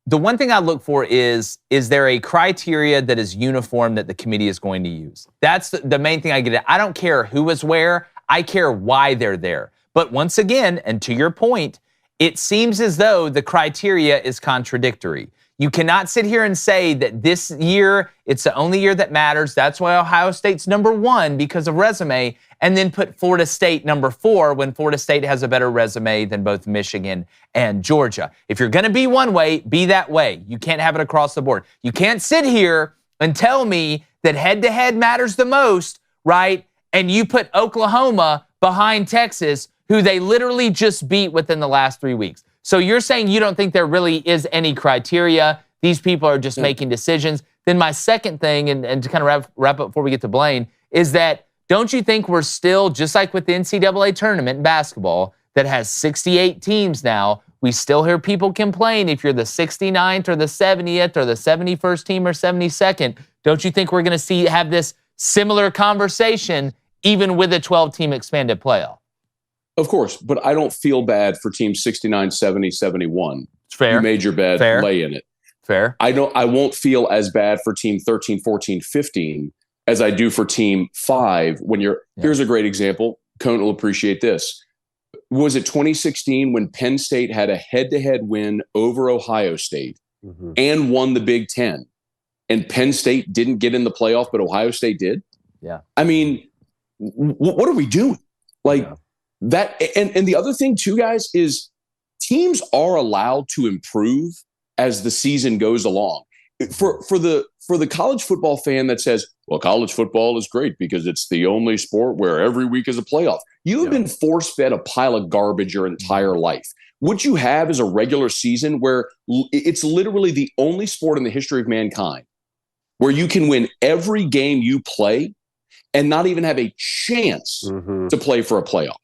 Speaker 1: the one thing I look for is there a criteria that is uniform that the committee is going to use? That's the main thing I get at. I don't care who is where. I care why they're there. But once again, and to your point, it seems as though the criteria is contradictory. You cannot sit here and say that this year, it's the only year that matters. That's why Ohio State's number 1 because of resume, and then put Florida State number 4 when Florida State has a better resume than both Michigan and Georgia. If you're going to be one way, be that way. You can't have it across the board. You can't sit here and tell me that head-to-head matters the most, right? And you put Oklahoma behind Texas, who they literally just beat within the last 3 weeks. So you're saying you don't think there really is any criteria. These people are just making decisions. Then my second thing, and to kind of wrap up before we get to Blaine, is that don't you think we're still, just like with the NCAA tournament in basketball that has 68 teams now, we still hear people complain if you're the 69th or the 70th or the 71st team or 72nd. Don't you think we're going to have this similar conversation even with a 12-team expanded playoff?
Speaker 5: Of course, but I don't feel bad for teams 69, 70, 71.
Speaker 1: Fair.
Speaker 5: You made your bed, lay in it.
Speaker 1: Fair.
Speaker 5: I won't feel as bad for team 13, 14, 15 as I do for team 5 when here's a great example. Cone will appreciate this. Was it 2016 when Penn State had a head-to-head win over Ohio State and won the Big Ten, and Penn State didn't get in the playoff, but Ohio State did?
Speaker 1: Yeah.
Speaker 5: I mean, what are we doing? Like that. And the other thing too, guys, is teams are allowed to improve as the season goes along. For the college football fan that says, well, college football is great because it's the only sport where every week is a playoff. You've been force-fed a pile of garbage your entire life. What you have is a regular season where it's literally the only sport in the history of mankind where you can win every game you play and not even have a chance to play for a playoff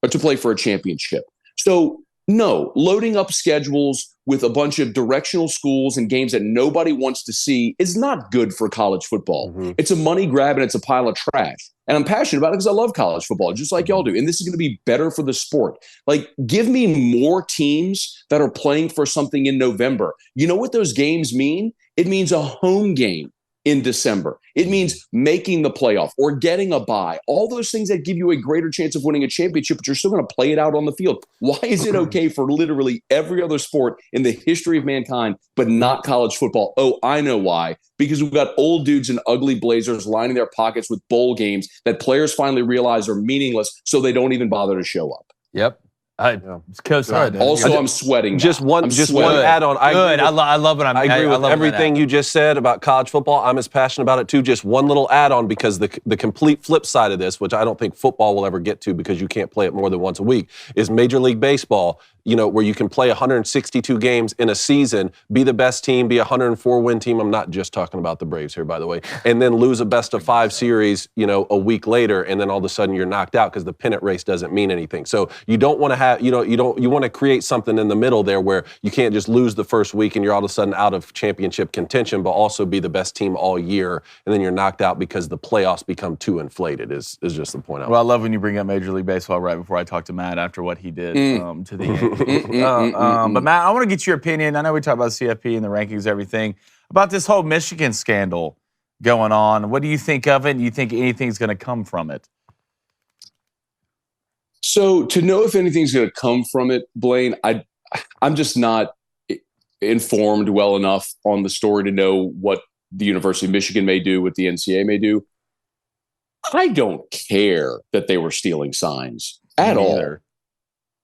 Speaker 5: or to play for a championship. So no, loading up schedules with a bunch of directional schools and games that nobody wants to see is not good for college football. It's a money grab and it's a pile of trash. And I'm passionate about it because I love college football, just like y'all do. And this is going to be better for the sport. Like, give me more teams that are playing for something in November. You know what those games mean? It means a home game in December. It means making the playoff or getting a bye. All those things that give you a greater chance of winning a championship, but you're still going to play it out on the field. Why is it okay for literally every other sport in the history of mankind, but not college football? Oh, I know why. Because we've got old dudes in ugly blazers lining their pockets with bowl games that players finally realize are meaningless, so they don't even bother to show up.
Speaker 1: Yep.
Speaker 5: Also, I'm sweating.
Speaker 2: Just one add-on.
Speaker 1: I love it.
Speaker 2: I agree with everything you just said about college football. I'm as passionate about it too. Just one little add-on, because the complete flip side of this, which I don't think football will ever get to because you can't play it more than once a week, is Major League Baseball. You know, where you can play 162 games in a season, be the best team, be a 104-win team. I'm not just talking about the Braves here, by the way. And then lose a best-of-5 series, you know, a week later, and then all of a sudden you're knocked out because the pennant race doesn't mean anything. So you don't want to have, you want to create something in the middle there where you can't just lose the first week and you're all of a sudden out of championship contention, but also be the best team all year, and then you're knocked out because the playoffs become too inflated. Is just the point.
Speaker 3: Well, I love when you bring up Major League Baseball right before I talk to Matt after what he did to the Yankees. But Matt, I want to get your opinion. I know we talked about CFP and the rankings, everything, about this whole Michigan scandal going on. What do you think of it? Do you think anything's going to come from it?
Speaker 5: So to know if anything's going to come from it, Blaine, I'm just not informed well enough on the story to know what the University of Michigan may do, what the NCAA may do. I don't care that they were stealing signs at all.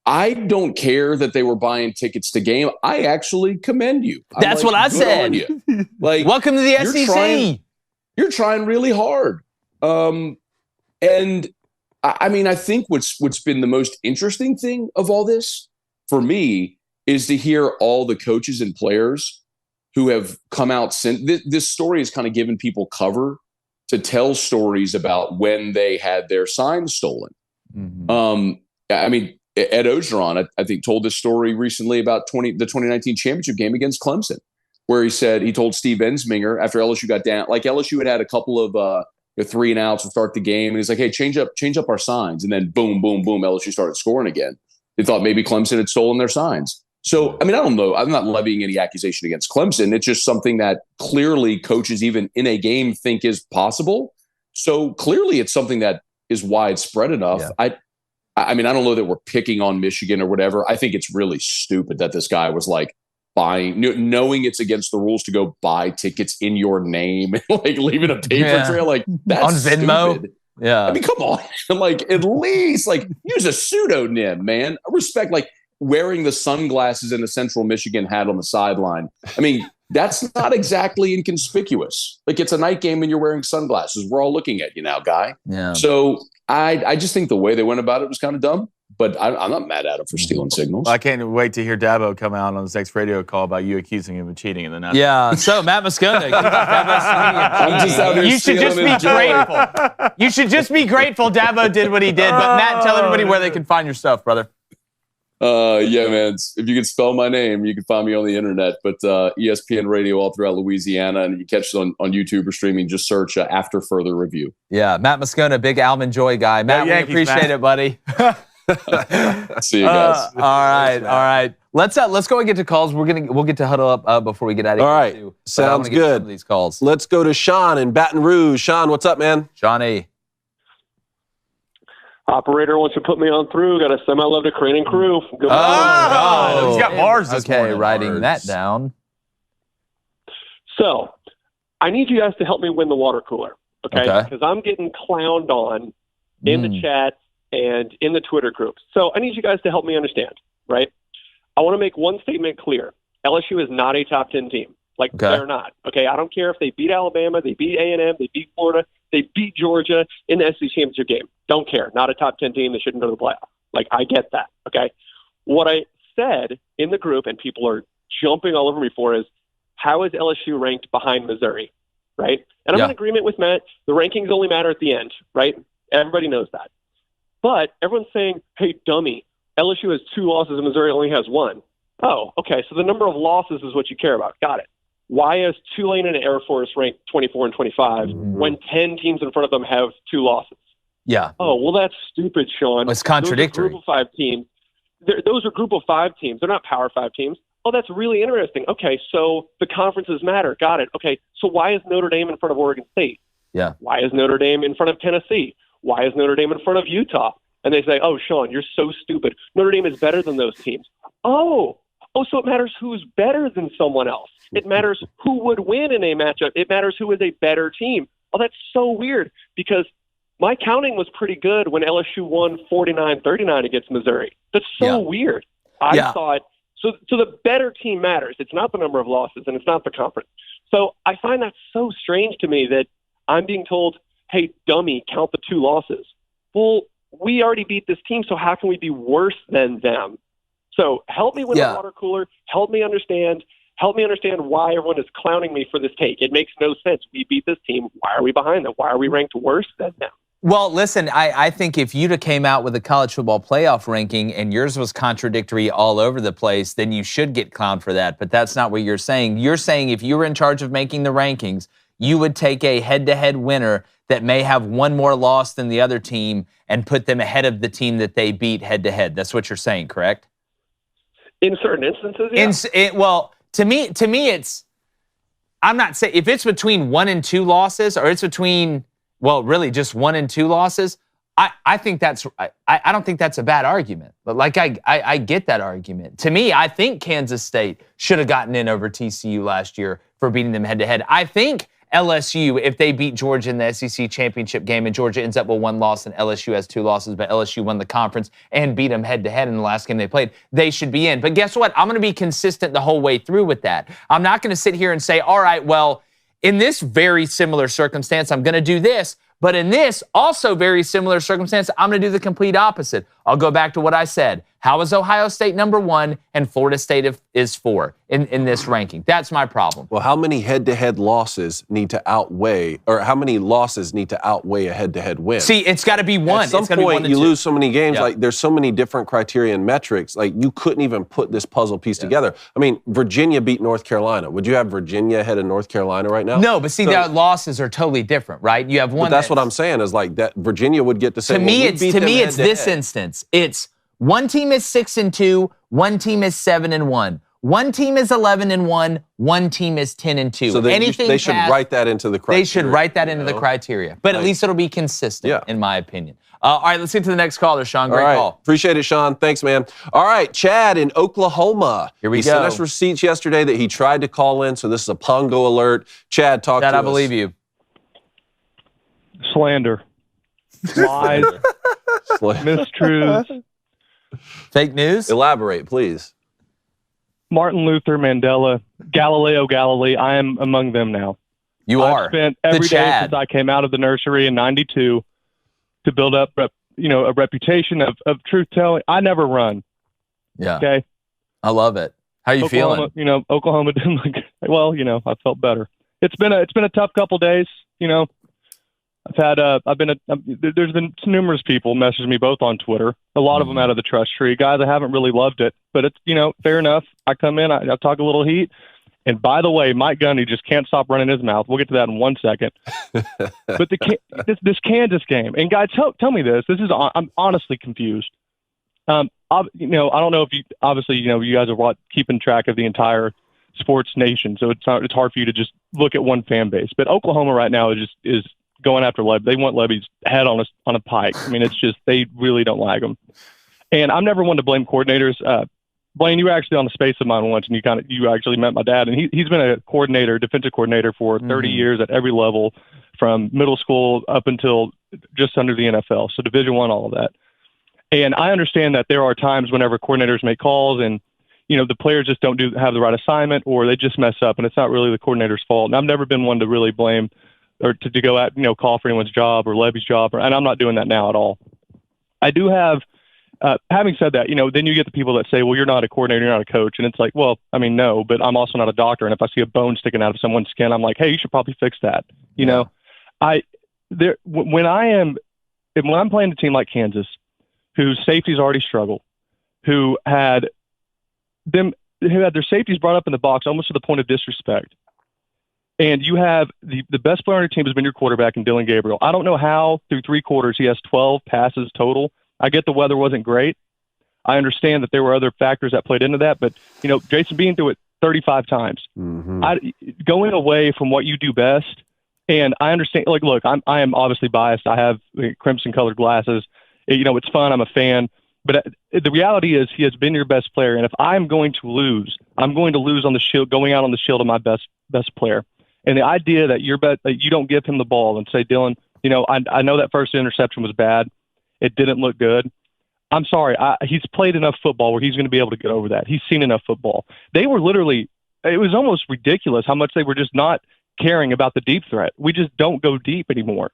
Speaker 5: I don't care that they were buying tickets to game. I actually commend you.
Speaker 1: That's what I said.
Speaker 5: Like,
Speaker 1: welcome to the SEC.
Speaker 5: You're trying really hard. And I mean, I think what's been the most interesting thing of all this for me is to hear all the coaches and players who have come out since this story has kind of given people cover to tell stories about when they had their signs stolen. I mean, Ed Ogeron, I think, told this story recently about the 2019 championship game against Clemson, where he told Steve Ensminger after LSU got down, like LSU had a couple of 3 and outs to start the game, and he's like, hey, change up our signs, and then boom, boom, boom, LSU started scoring again. They thought maybe Clemson had stolen their signs. So, I mean, I don't know. I'm not levying any accusation against Clemson. It's just something that clearly coaches, even in a game, think is possible. So clearly it's something that is widespread enough. Yeah. I mean, I don't know that we're picking on Michigan or whatever. I think it's really stupid that this guy was like buying, knowing it's against the rules to go buy tickets in your name, like leaving a paper trail. Like, that's on Venmo. Stupid.
Speaker 1: Yeah.
Speaker 5: I mean, come on. Like, at least like use a pseudonym, man. I respect like wearing the sunglasses in a Central Michigan hat on the sideline. I mean, that's not exactly inconspicuous. Like, it's a night game and you're wearing sunglasses. We're all looking at you now, guy.
Speaker 1: Yeah.
Speaker 5: So I just think the way they went about it was kind of dumb, but I'm not mad at him for stealing signals.
Speaker 3: I can't wait to hear Dabo come out on his next radio call about you accusing him of cheating in the national.
Speaker 1: Yeah. So Matt Moscona, you should just be grateful. You should just be grateful Dabo did what he did. But Matt, tell everybody where they can find your stuff, brother.
Speaker 5: Yeah, man. If you could spell my name, you can find me on the internet. But ESPN Radio all throughout Louisiana, and you catch it on YouTube or streaming. Just search After Further Review.
Speaker 1: Yeah, Matt Moscona, big Almond Joy guy. Matt, we appreciate it, buddy.
Speaker 5: See you guys.
Speaker 1: All right. Let's go and get to calls. We'll get to Huddle Up before we get out of here.
Speaker 2: All right,
Speaker 1: too.
Speaker 2: sounds good.
Speaker 1: Some of these calls.
Speaker 2: Let's go to Sean in Baton Rouge. Sean, what's up, man?
Speaker 1: Johnny.
Speaker 4: Operator wants to put me on through. Got to send my love to Crane and crew.
Speaker 1: Good God.
Speaker 3: He's got Mars this
Speaker 1: Okay,
Speaker 3: morning.
Speaker 1: writing that down.
Speaker 4: So, I need you guys to help me win the water cooler, okay? Because I'm getting clowned on in the chat and in the Twitter groups. So I need you guys to help me understand, right? I want to make one statement clear. LSU is not a top 10 team. Like, they're not. Okay, I don't care if they beat Alabama, they beat A&M, they beat Florida, they beat Georgia in the SEC championship game. Don't care. Not a top 10 team. They shouldn't go to the playoff. Like, I get that, okay? What I said in the group, and people are jumping all over me for, is how is LSU ranked behind Missouri, right? And I'm in agreement with Matt. The rankings only matter at the end, right? Everybody knows that. But everyone's saying, hey, dummy, LSU has 2 losses and Missouri only has 1. Oh, okay, so the number of losses is what you care about. Got it. Why is Tulane and Air Force ranked 24 and 25 when 10 teams in front of them have 2 losses?
Speaker 1: Yeah.
Speaker 4: Oh, well, that's stupid, Sean.
Speaker 1: It's contradictory.
Speaker 4: Those are group of 5 teams. Those are group of 5 teams. They're not Power 5 teams. Oh, that's really interesting. Okay, so the conferences matter. Got it. Okay, so why is Notre Dame in front of Oregon State?
Speaker 1: Yeah.
Speaker 4: Why is Notre Dame in front of Tennessee? Why is Notre Dame in front of Utah? And they say, oh, Sean, you're so stupid. Notre Dame is better than those teams. Oh, so it matters who's better than someone else. It matters who would win in a matchup. It matters who is a better team. Oh, that's so weird because my counting was pretty good when LSU won 49-39 against Missouri. That's so weird. I thought, so the better team matters. It's not the number of losses and it's not the conference. So I find that so strange to me that I'm being told, hey, dummy, count the 2 losses. Well, we already beat this team, so how can we be worse than them? So help me with the water cooler. Help me understand why everyone is clowning me for this take. It makes no sense. We beat this team. Why are we behind them? Why are we ranked worse than them?
Speaker 1: Well, listen, I think if you'd have came out with a college football playoff ranking and yours was contradictory all over the place, then you should get clowned for that. But that's not what you're saying. You're saying if you were in charge of making the rankings, you would take a head-to-head winner that may have 1 more loss than the other team and put them ahead of the team that they beat head-to-head. That's what you're saying, correct?
Speaker 4: In certain instances, yeah.
Speaker 1: Well, to me, it's. I'm not saying if it's between 1 and 2 losses, or it's between, well, really just 1 and 2 losses. I think that's. I don't think that's a bad argument. But like I get that argument. To me, I think Kansas State should have gotten in over TCU last year for beating them head to head. I think LSU, if they beat Georgia in the SEC championship game and Georgia ends up with 1 loss and LSU has 2 losses, but LSU won the conference and beat them head-to-head in the last game they played, they should be in. But guess what? I'm going to be consistent the whole way through with that. I'm not going to sit here and say, all right, well, in this very similar circumstance, I'm going to do this. But in this also very similar circumstance, I'm going to do the complete opposite. I'll go back to what I said. How is Ohio State number 1 and Florida State is 4 in this ranking? That's my problem.
Speaker 2: Well, how many head-to-head losses need to outweigh, or how many losses need to outweigh a head-to-head win?
Speaker 1: See, it's got to be 1.
Speaker 2: At some point, you lose so many games. Like, there's so many different criteria and metrics. Like, you couldn't even put this puzzle piece together. I mean, Virginia beat North Carolina. Would you have Virginia ahead of North Carolina right now?
Speaker 1: No, but see, their losses are totally different, right? You have one.
Speaker 2: But that's what I'm saying is like that Virginia would get to say.
Speaker 1: To me, it's this instance. It's one team is 6-2, one team is 7-1. One team is 11-1, one team is 10-2.
Speaker 2: So they should write that into the criteria.
Speaker 1: They should write that into the criteria. But at least it'll be consistent, in my opinion. All right, let's get to the next caller, Sean. Great call.
Speaker 2: Appreciate it, Sean. Thanks, man. All right, Chad in Oklahoma.
Speaker 1: Here we go.
Speaker 2: He sent us receipts yesterday that he tried to call in, so this is a Pongo alert. Chad, talk to us.
Speaker 1: I believe you.
Speaker 6: Slander. Lies. Mistruths.
Speaker 1: Fake news?
Speaker 2: Elaborate, please.
Speaker 6: Martin Luther, Mandela, Galileo Galilei, I am among them now.
Speaker 1: I've
Speaker 6: spent every day since I came out of the nursery in '92 to build up, a reputation of truth-telling. I never run.
Speaker 2: Yeah.
Speaker 6: Okay?
Speaker 1: I love it. How are you feeling?
Speaker 6: Oklahoma didn't look, well, I felt better. It's been a tough couple days, there's been numerous people messaging me both on Twitter, a lot of them out of the trust tree, guys I haven't really loved it, but it's, fair enough. I come in, I talk a little heat. And by the way, Mike Gundy just can't stop running his mouth. We'll get to that in 1 second. But this Kansas game, and guys, tell me this. I'm honestly confused. I don't know if you guys are keeping track of the entire sports nation, so it's hard for you to just look at one fan base. But Oklahoma right now is going after Leb. They want Lebby's head on a pike. I mean, it's just they really don't like him. And I'm never one to blame coordinators. Blaine, you were actually on the space of mine once, and you actually met my dad, and he's been a defensive coordinator for 30 years at every level, from middle school up until just under the NFL. So Division I, all of that. And I understand that there are times whenever coordinators make calls and, the players just don't have the right assignment or they just mess up, and it's not really the coordinator's fault. And I've never been one to really blame or to go out, call for anyone's job or Levy's job, and I'm not doing that now at all. I do have, having said that, then you get the people that say, well, you're not a coordinator, you're not a coach. And it's like, well, I mean, no, but I'm also not a doctor. And if I see a bone sticking out of someone's skin, I'm like, hey, you should probably fix that. When I'm playing a team like Kansas, whose safeties already struggle, who had their safeties brought up in the box almost to the point of disrespect. And you have the best player on your team has been your quarterback in Dylan Gabriel. I don't know how through 3 quarters he has 12 passes total. I get the weather wasn't great. I understand that there were other factors that played into that, but Jason Bean threw it 35 times. Going away from what you do best, and I understand. Like, look, I am obviously biased. I have crimson-colored glasses. It's fun. I'm a fan. But the reality is, he has been your best player, and if I'm going to lose, I'm going to lose on the shield, going out on the shield of my best player. And the idea that that you don't give him the ball and say, Dylan, I know that first interception was bad. It didn't look good. I'm sorry. He's played enough football where he's going to be able to get over that. He's seen enough football. They were literally, it was almost ridiculous how much they were just not caring about the deep threat. We just don't go deep anymore.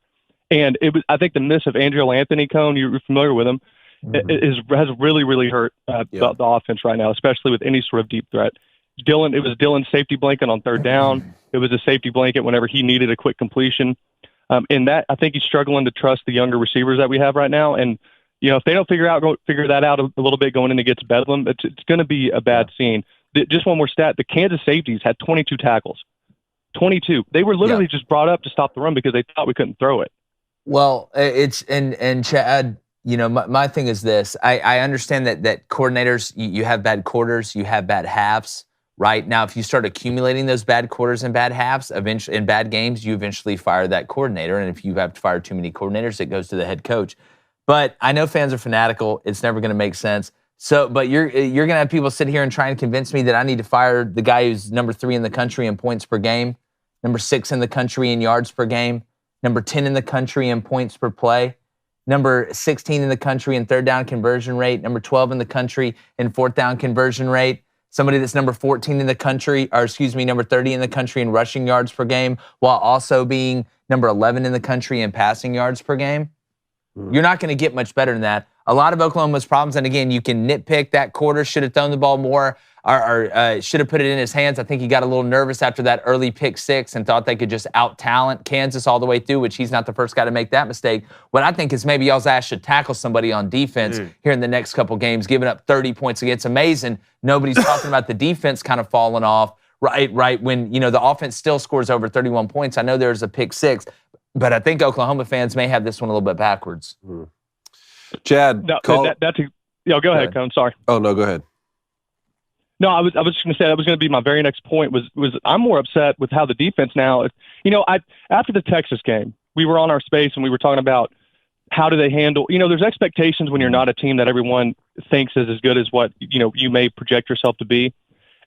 Speaker 6: And I think the miss of Angelo Anthony Cone, you're familiar with him, has really, really hurt the offense right now, especially with any sort of deep threat. It was Dylan's safety blanket on 3rd down. It was a safety blanket whenever he needed a quick completion. In that, I think he's struggling to trust the younger receivers that we have right now. And, if they don't figure that out a little bit going in against Bedlam, it's going to be a bad scene. Just one more stat. The Kansas safeties had 22 tackles. 22. They were literally just brought up to stop the run because they thought we couldn't throw it.
Speaker 1: Well, and Chad, my thing is this. I understand that coordinators, you have bad quarters, you have bad halves. Right now, if you start accumulating those bad quarters and bad halves, eventually in bad games, you eventually fire that coordinator. And if you have to fire too many coordinators, it goes to the head coach. But I know fans are fanatical. It's never going to make sense. So, but you're going to have people sit here and try and convince me that I need to fire the guy who's number 3 in the country in points per game, number 6 in the country in yards per game, number 10 in the country in points per play, number 16 in the country in 3rd down conversion rate, number 12 in the country in 4th down conversion rate. Somebody that's number 14 in the country, number 30 in the country in rushing yards per game, while also being number 11 in the country in passing yards per game. You're not going to get much better than that. A lot of Oklahoma's problems, and again, you can nitpick that quarter, should have thrown the ball more, or should have put it in his hands. I think he got a little nervous after that early pick 6 and thought they could just out-talent Kansas all the way through, which he's not the first guy to make that mistake. What I think is maybe y'all's ass should tackle somebody on defense here in the next couple games, giving up 30 points again. It's amazing. Nobody's talking about the defense kind of falling off, right? When, the offense still scores over 31 points. I know there's a pick 6, but I think Oklahoma fans may have this one a little bit backwards.
Speaker 2: Chad,
Speaker 6: go ahead, Cone. Sorry.
Speaker 2: Oh, no, go ahead.
Speaker 6: No, I was just going to say that was going to be my very next point. Was I'm more upset with how the defense now. After the Texas game, we were on our space and we were talking about how do they handle. There's expectations when you're not a team that everyone thinks is as good as what you may project yourself to be,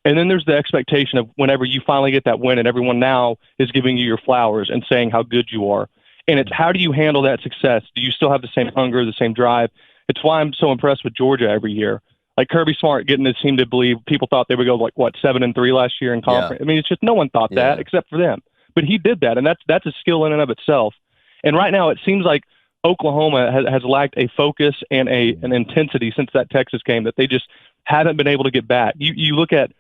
Speaker 6: and then there's the expectation of whenever you finally get that win and everyone now is giving you your flowers and saying how good you are. And it's how do you handle that success? Do you still have the same hunger, the same drive? It's why I'm so impressed with Georgia every year. Like Kirby Smart getting this team to believe people thought they would go 7-3 last year in conference. Yeah. I mean, it's just no one thought that except for them. But he did that, and that's a skill in and of itself. And right now, it seems like Oklahoma has lacked a focus and an intensity since that Texas game that they just haven't been able to get back. You look at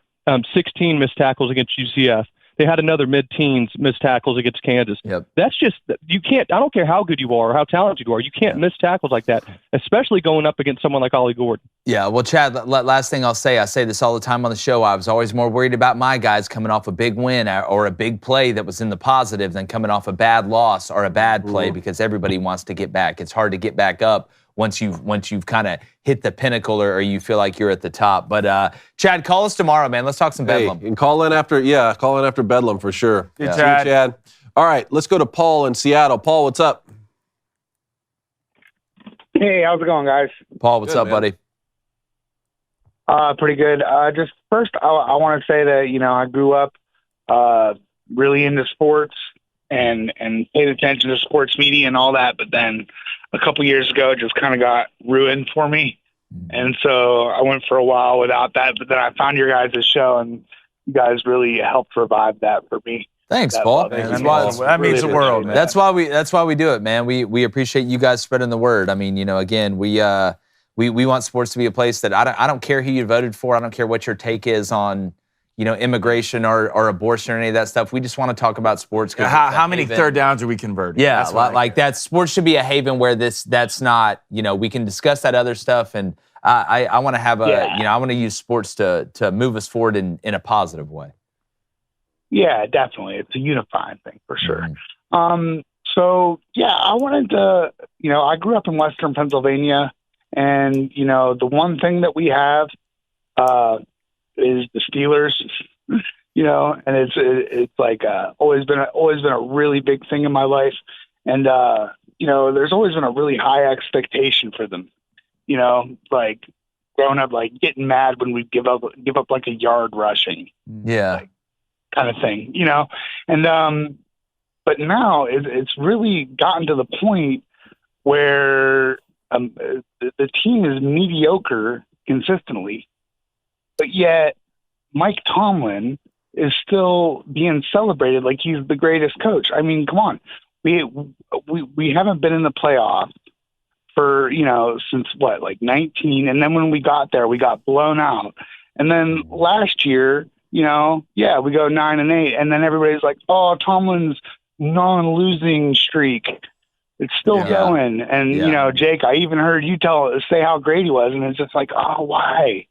Speaker 6: 16 missed tackles against UCF. They had another mid-teens missed tackles against Kansas. Yep. That's just, you can't, I don't care how good you are or how talented you are, you can't miss tackles like that, especially going up against someone like Ollie Gordon.
Speaker 1: Yeah, well, Chad, last thing I'll say, I say this all the time on the show, I was always more worried about my guys coming off a big win or a big play that was in the positive than coming off a bad loss or a bad play because everybody wants to get back. It's hard to get back up once you've kind of hit the pinnacle or you feel like you're at the top. But Chad, call us tomorrow, man. Let's talk some Bedlam.
Speaker 2: And call in after Bedlam for sure.
Speaker 3: Yeah. Chad.
Speaker 2: All right, let's go to Paul in Seattle. Paul, what's up?
Speaker 7: Hey, how's it going, guys?
Speaker 1: Paul, what's up,
Speaker 2: man?
Speaker 1: buddy?
Speaker 7: Pretty good. Just first, I want to say that, I grew up really into sports and paid attention to sports media and all that. But then a couple years ago, it just kind of got ruined for me. And so I went for a while without that, but then I found your guys' show, and you guys really helped revive that for me.
Speaker 1: Thanks,
Speaker 7: That
Speaker 1: Paul.
Speaker 7: love.
Speaker 3: Man,
Speaker 2: Thank
Speaker 3: that means the world, man.
Speaker 1: That's why we do it, man. We appreciate you guys spreading the word. I mean, again, we want sports to be a place that I don't care who you voted for. I don't care what your take is on, immigration or abortion or any of that stuff. We just want to talk about sports.
Speaker 3: How many third downs are we converting?
Speaker 1: Yeah,
Speaker 3: That's what
Speaker 1: like that. Sports should be a haven where that's not. We can discuss that other stuff, and I want to have I want to use sports to move us forward in a positive way.
Speaker 7: Yeah, definitely. It's a unifying thing for sure.
Speaker 1: Mm-hmm.
Speaker 7: So yeah, I wanted to, I grew up in Western Pennsylvania, and, the one thing that we have, is the Steelers, and it's like, always been a really big thing in my life. And, there's always been a really high expectation for them, like growing up, like getting mad when we give up like a yard rushing.
Speaker 1: Yeah.
Speaker 7: Kind of thing, and but now it's really gotten to the point where the team is mediocre consistently, but yet Mike Tomlin is still being celebrated like he's the greatest coach. I mean, come on, we haven't been in the playoffs for since like 19, and then when we got there, we got blown out, and then last year. We go 9-8, and then everybody's like, "Oh, Tomlin's non-losing streak, it's still going." And Jake, I even heard you say how great he was, and it's just like, "Oh, why?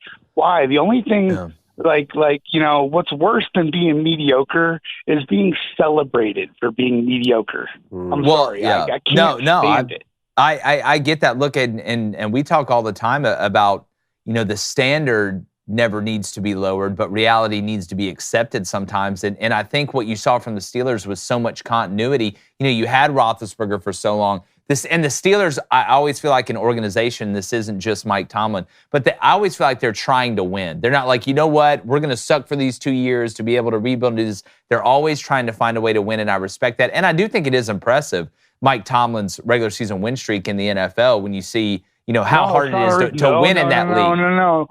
Speaker 7: The only thing, what's worse than being mediocre is being celebrated for being mediocre." I'm sorry, I can't stand it.
Speaker 1: I get that look, and we talk all the time about the standard never needs to be lowered, but reality needs to be accepted sometimes. And I think what you saw from the Steelers was so much continuity. You had Roethlisberger for so long. The Steelers, I always feel like an organization, this isn't just Mike Tomlin, but I always feel like they're trying to win. They're not like, we're going to suck for these 2 years to be able to rebuild this. They're always trying to find a way to win, and I respect that. And I do think it is impressive, Mike Tomlin's regular season win streak in the NFL, when you see, how hard it is to win in that league.
Speaker 7: No.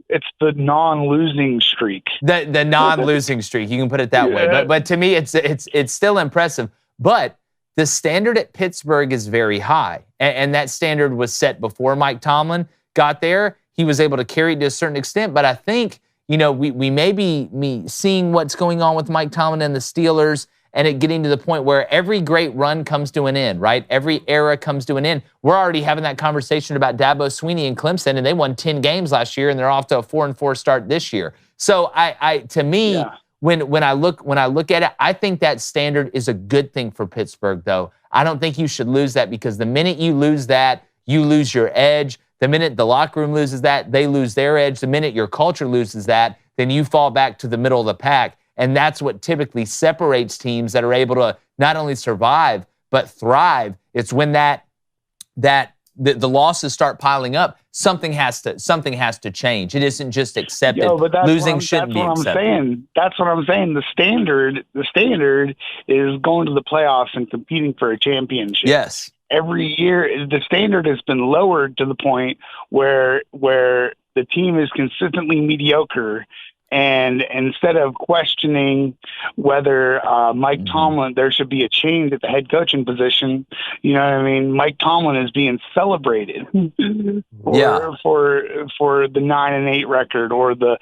Speaker 7: It's the non-losing streak.
Speaker 1: The non-losing streak. You can put it that way. But to me, it's still impressive. But the standard at Pittsburgh is very high, and that standard was set before Mike Tomlin got there. He was able to carry it to a certain extent. But I think we may be seeing what's going on with Mike Tomlin and the Steelers, and it getting to the point where every great run comes to an end, right? Every era comes to an end. We're already having that conversation about Dabo Swinney and Clemson, and they won 10 games last year, and they're off to a 4-4 start this year. So when I look at it, I think that standard is a good thing for Pittsburgh, though. I don't think you should lose that, because the minute you lose that, you lose your edge. The minute the locker room loses that, they lose their edge. The minute your culture loses that, then you fall back to the middle of the pack. And that's what typically separates teams that are able to not only survive, but thrive. It's when the losses start piling up, something has to change. It isn't just accepted. Losing shouldn't be accepted.
Speaker 7: That's what I'm saying. The standard is going to the playoffs and competing for a championship.
Speaker 1: Yes.
Speaker 7: Every year, the standard has been lowered to the point where the team is consistently mediocre. And instead of questioning whether Mike Tomlin, there should be a change at the head coaching position, Mike Tomlin is being celebrated for the 9-8 record, or the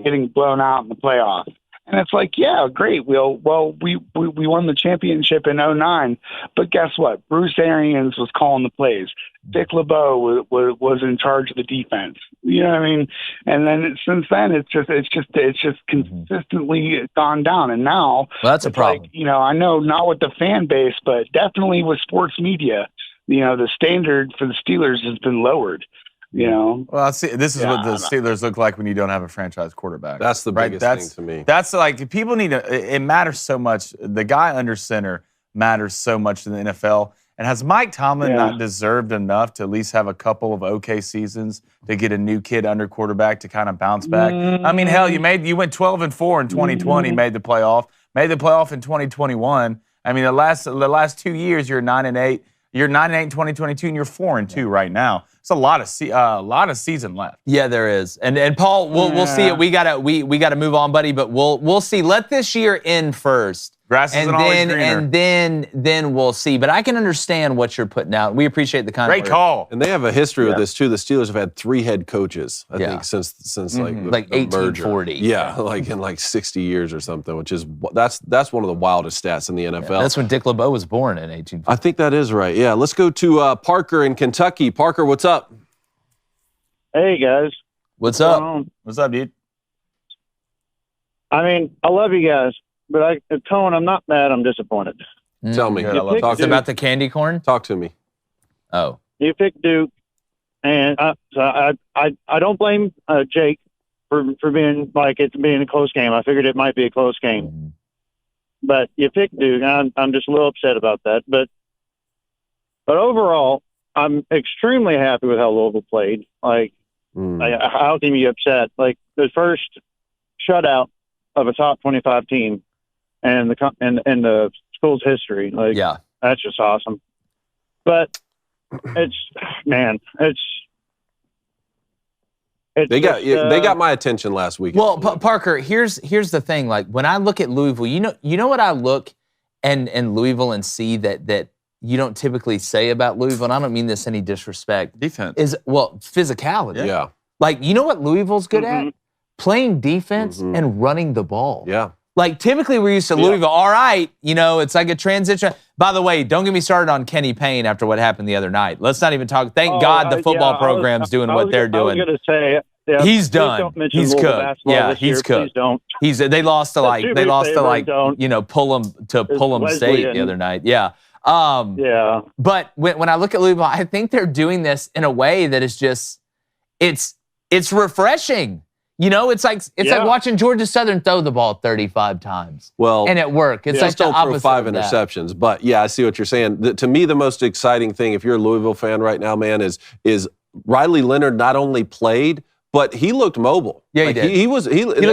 Speaker 7: getting blown out in the playoffs. And it's like, yeah, great. We won the championship in 2009, but guess what? Bruce Arians was calling the plays. Dick LeBeau was in charge of the defense. You know what I mean? And then since then, it's just consistently gone down. And now,
Speaker 1: that's a problem.
Speaker 7: Like, I know not with the fan base, but definitely with sports media, the standard for the Steelers has been lowered.
Speaker 3: Well, see, this is what the Steelers look like when you don't have a franchise quarterback.
Speaker 2: That's the biggest thing to me.
Speaker 3: That's like, people need to. It matters so much. The guy under center matters so much in the NFL. And has Mike Tomlin not deserved enough to at least have a couple of okay seasons to get a new kid under quarterback to kind of bounce back? I mean, hell, you went 12-4 in 2020, made the playoff in 2021. I mean, the last 2 years you're 9-8. You're 9-8 in 2022, and you're 4-2 right now. It's a lot of season left.
Speaker 1: Yeah, there is. And Paul, we'll see it. We gotta move on, buddy. But we'll see. Let this year end first.
Speaker 3: Grass isn't always greener.
Speaker 1: And then we'll see. But I can understand what you're putting out. We appreciate the kind
Speaker 3: Great call.
Speaker 2: And they have a history with this too. The Steelers have had 3 head coaches, I think, since like the
Speaker 1: 1840.
Speaker 2: Merger. Yeah, like in like 60 years or something, which is that's one of the wildest stats in the NFL.
Speaker 1: Yeah, that's when Dick LeBeau was born in 1840.
Speaker 2: I think that is right. Yeah, let's go to Parker in Kentucky. Parker, what's up?
Speaker 8: Hey guys,
Speaker 1: What's up?
Speaker 3: What's up, dude?
Speaker 8: I mean, I love you guys, but Tone, I'm not mad. I'm disappointed.
Speaker 2: Tell me.
Speaker 1: Talk about the candy corn.
Speaker 2: Talk to me.
Speaker 1: Oh,
Speaker 8: You picked Duke, and I don't blame Jake for being a close game. I figured it might be a close game, but you picked Duke. I'm just a little upset about that, but overall, I'm extremely happy with how Louisville played. How can you be upset? Like the first shutout of a top 25 team and the school's history. That's just awesome. But
Speaker 2: they got my attention last week.
Speaker 1: well, Parker, here's the thing. Like when I look at Louisville, you know what I look and Louisville and see that you don't typically say about Louisville, and I don't mean this any disrespect.
Speaker 3: Defense.
Speaker 1: Is physicality.
Speaker 2: Yeah.
Speaker 1: Like, you know what Louisville's good at? Playing defense and running the ball.
Speaker 2: Yeah.
Speaker 1: Like, typically we're used to Louisville, all right, it's like a transition. By the way, don't get me started on Kenny Payne after what happened the other night. Let's not even talk. Thank God the football program's doing what they're doing.
Speaker 8: I was going to say,
Speaker 1: he's done. He's cooked. Yeah, he's cooked.
Speaker 8: Please don't.
Speaker 1: They lost to Pullum State the other night. Yeah. But when I look at Louisville, I think they're doing this in a way that is just, it's refreshing. It's like watching Georgia Southern throw the ball 35 times.
Speaker 2: Well,
Speaker 1: and it worked. It's like
Speaker 2: still
Speaker 1: the opposite
Speaker 2: throw 5
Speaker 1: of that.
Speaker 2: interceptions. But yeah, I see what you're saying. To me, the most exciting thing, if you're a Louisville fan right now, man, is Riley Leonard not only played, but he looked mobile.
Speaker 1: Yeah, he did.
Speaker 2: He looked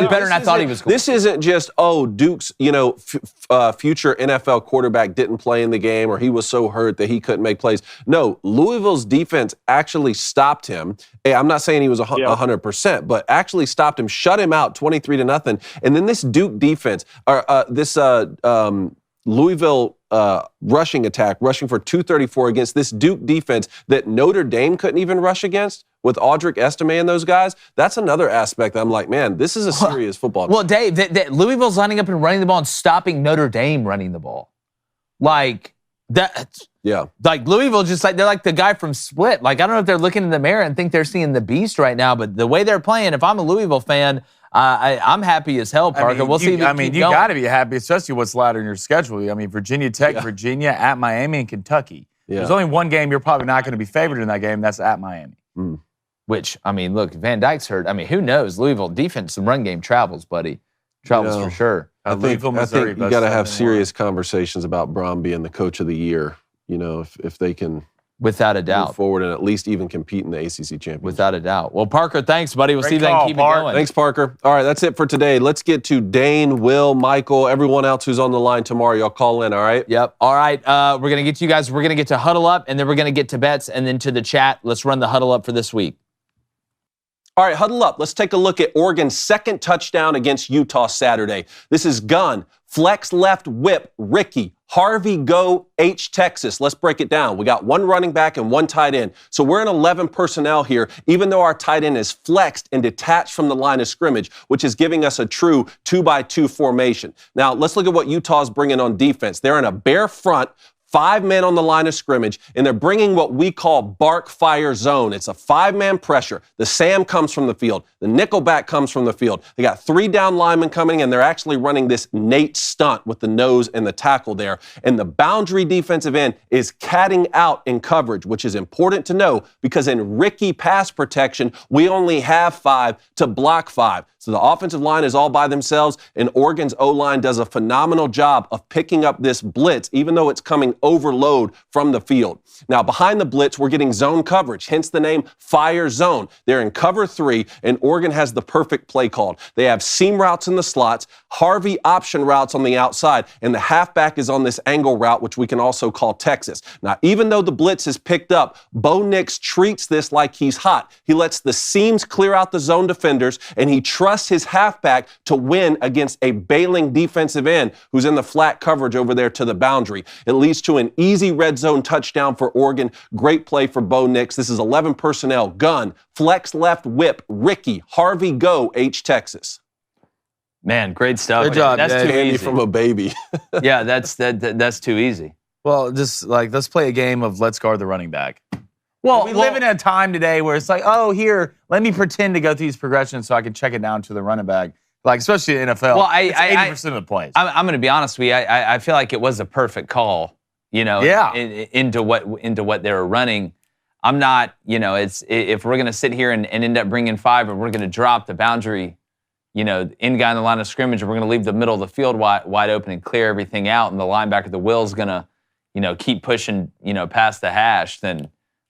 Speaker 1: better than I thought he was going to.
Speaker 2: This isn't just, Duke's, future NFL quarterback didn't play in the game or he was so hurt that he couldn't make plays. No, Louisville's defense actually stopped him. Hey, I'm not saying he was 100%, but actually stopped him, shut him out 23-0. And then this Duke defense, Louisville rushing attack, rushing for 234 against this Duke defense that Notre Dame couldn't even rush against with Audric Estime and those guys. That's another aspect I'm like, man, this is a serious football team.
Speaker 1: Well, Dave, Louisville's lining up and running the ball and stopping Notre Dame running the ball. Like that.
Speaker 2: Yeah.
Speaker 1: Like Louisville, they're like the guy from Split. Like, I don't know if they're looking in the mirror and think they're seeing the beast right now, but the way they're playing, if I'm a Louisville fan, I'm happy as hell, Parker. We'll see.
Speaker 3: You got to be happy, especially what's later in your schedule. I mean, Virginia Tech, Virginia, at Miami, and Kentucky. Yeah. There's only one game you're probably not going to be favored in that game. That's at Miami.
Speaker 1: Which, look, Van Dyke's hurt. Who knows? Louisville defense, some run game travels, buddy. Travels for sure.
Speaker 2: I think you got to have serious conversations about Braun being the coach of the year. If they can,
Speaker 1: without a doubt,
Speaker 2: move forward and at least even compete in the ACC championship.
Speaker 1: Without a doubt. Well, Parker, thanks, buddy. We'll see if they can keep it going.
Speaker 2: Thanks, Parker. All right, that's it for today. Let's get to Dane, Will, Michael, everyone else who's on the line tomorrow. Y'all call in, all right?
Speaker 1: Yep. All right. We're going to get to you guys. We're going to get to Huddle Up, and then we're going to get to bets, and then to the chat. Let's run the Huddle Up for this week.
Speaker 2: All right, Huddle Up. Let's take a look at Oregon's second touchdown against Utah Saturday. This is gun, flex left whip, Ricky, Harvey go, H Texas. Let's break it down. We got one running back and one tight end. So we're in 11 personnel here, even though our tight end is flexed and detached from the line of scrimmage, which is giving us a true 2-by-2 formation. Now, let's look at what Utah's bringing on defense. They're in a bare front, 5 men on the line of scrimmage, and they're bringing what we call bark fire zone. It's a 5-man pressure. The Sam comes from the field. The nickelback comes from the field. They got 3 down linemen coming, and they're actually running this Nate stunt with the nose and the tackle there. And the boundary defensive end is catting out in coverage, which is important to know because in Ricky pass protection, we only have 5 to block 5. So the offensive line is all by themselves, and Oregon's O-line does a phenomenal job of picking up this blitz, even though it's coming overload from the field. Now, behind the blitz, we're getting zone coverage, hence the name Fire Zone. They're in cover 3, and Oregon has the perfect play called. They have seam routes in the slots, Harvey option routes on the outside, and the halfback is on this angle route, which we can also call Texas. Now, even though the blitz is picked up, Bo Nix treats this like he's hot. He lets the seams clear out the zone defenders, and he trusts his halfback to win against a bailing defensive end who's in the flat coverage over there to the boundary. It leads to an easy red zone touchdown for Oregon. Great play for Bo Nix. This is 11 personnel, gun, flex left, whip, Ricky, Harvey, go, H Texas.
Speaker 1: Man, great stuff.
Speaker 3: Good job,
Speaker 1: That's
Speaker 3: Dad.
Speaker 1: too
Speaker 2: Candy
Speaker 1: easy.
Speaker 2: from a baby.
Speaker 1: Yeah, that's too easy.
Speaker 3: Well, just like let's play a game of let's guard the running back.
Speaker 1: Well,
Speaker 3: We live in a time today where it's like, oh, here, let me pretend to go through these progressions so I can check it down to the running back. Like, especially in NFL.
Speaker 1: Well,
Speaker 3: it's 80% of the plays.
Speaker 1: I'm going to be honest with you. I feel like it was a perfect call.
Speaker 3: Yeah.
Speaker 1: Into what they were running. I'm not. If we're going to sit here and end up bringing 5, and we're going to drop the boundary, end guy on the line of scrimmage, and we're going to leave the middle of the field wide open and clear everything out, and the linebacker, the will's going to, keep pushing, past the hash, then,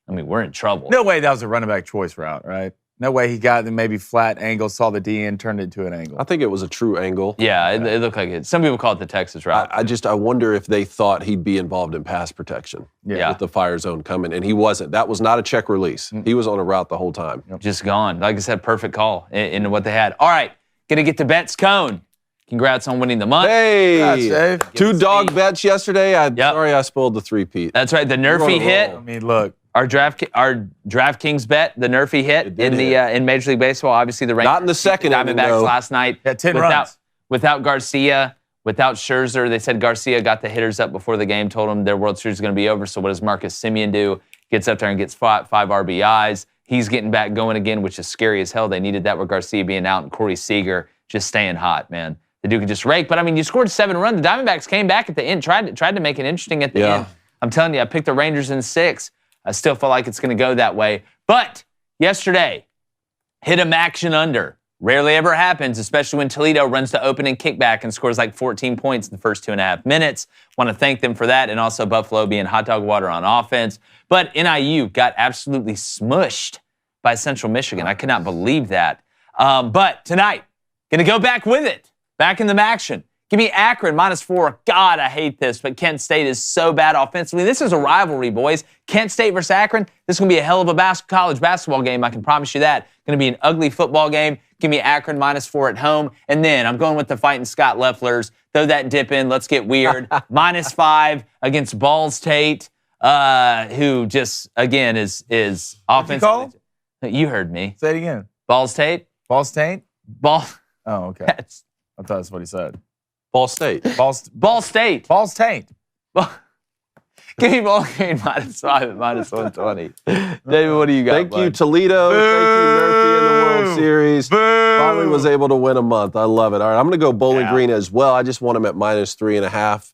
Speaker 1: I mean, we're in trouble.
Speaker 3: No way that was a running back choice route, right? No way he got the maybe flat angle, saw the DN, turned it to an angle.
Speaker 2: I think it was a true angle.
Speaker 1: Yeah, it looked like it. Some people call it the Texas route.
Speaker 2: I wonder if they thought he'd be involved in pass protection
Speaker 1: Yeah.
Speaker 2: with the Fire Zone coming, and he wasn't. That was not a check release. He was on a route the whole time.
Speaker 1: Just gone. Like I said, perfect call into what they had. All right, gonna get to Bets Cone. Congrats on winning the month.
Speaker 2: Hey,
Speaker 3: Congrats, Dave.
Speaker 2: 2 dog bets yesterday. Sorry I spoiled the 3-peat.
Speaker 1: That's right. The Nerfy hit.
Speaker 3: I mean, look.
Speaker 1: Our DraftKings bet, the Nerfy hit in Major League Baseball. Obviously, the Rangers
Speaker 2: Not in the second inning,
Speaker 1: Diamondbacks
Speaker 2: though.
Speaker 1: last night.
Speaker 3: Yeah, 10 runs.
Speaker 1: Without Garcia, without Scherzer. They said Garcia got the hitters up before the game, told them their World Series is going to be over. So what does Marcus Semien do? Gets up there and gets 5 RBIs. He's getting back going again, which is scary as hell. They needed that with Garcia being out and Corey Seager just staying hot, man. The Duke could just rake. But, I mean, you scored 7 runs. The Diamondbacks came back at the end, tried to make it interesting at the end. I'm telling you, I picked the Rangers in 6. I still feel like it's going to go that way. But yesterday, hit a action under. Rarely ever happens, especially when Toledo runs the opening kickback and scores like 14 points in the first 2.5 minutes. Want to thank them for that, and also Buffalo being hot dog water on offense. But NIU got absolutely smushed by Central Michigan. I could not believe that. But tonight, going to go back with it. Back in the action. Give me Akron -4. God, I hate this, but Kent State is so bad offensively. This is a rivalry, boys. Kent State versus Akron. This is going to be a hell of a college basketball game. I can promise you that. Going to be an ugly football game. Give me Akron -4 at home. And then I'm going with the fighting Scott Lefflers. Throw that dip in. Let's get weird. -5 against Ball State, who just, again, is offensive. You heard me.
Speaker 3: Say it again.
Speaker 1: Ball State?
Speaker 3: Ball State?
Speaker 1: Ball.
Speaker 3: Oh, okay. I thought that's what he said.
Speaker 2: Ball State.
Speaker 1: Ball State.
Speaker 3: Ball State.
Speaker 1: Give me Ball Green -5 at -120. David, what do you got?
Speaker 2: Thank you,
Speaker 1: bud?
Speaker 2: Toledo. Thank you, Murphy, in the World Series. Finally was able to win a month. I love it. All right, I'm going to go Bowling Green as well. I just want him at -3.5.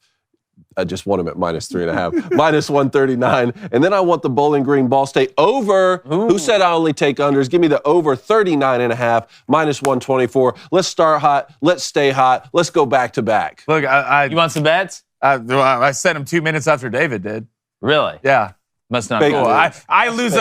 Speaker 2: I just want him at -3.5, -139. And then I want the Bowling Green Ball State over.
Speaker 1: Ooh.
Speaker 2: Who said I only take unders? Give me the over 39.5, -124. Let's start hot. Let's stay hot. Let's go back to back.
Speaker 3: Look,
Speaker 1: You want some bets?
Speaker 3: I sent him 2 minutes after David did.
Speaker 1: Really?
Speaker 3: Yeah.
Speaker 1: Must not
Speaker 2: Fake
Speaker 1: be.
Speaker 2: news.
Speaker 3: I lose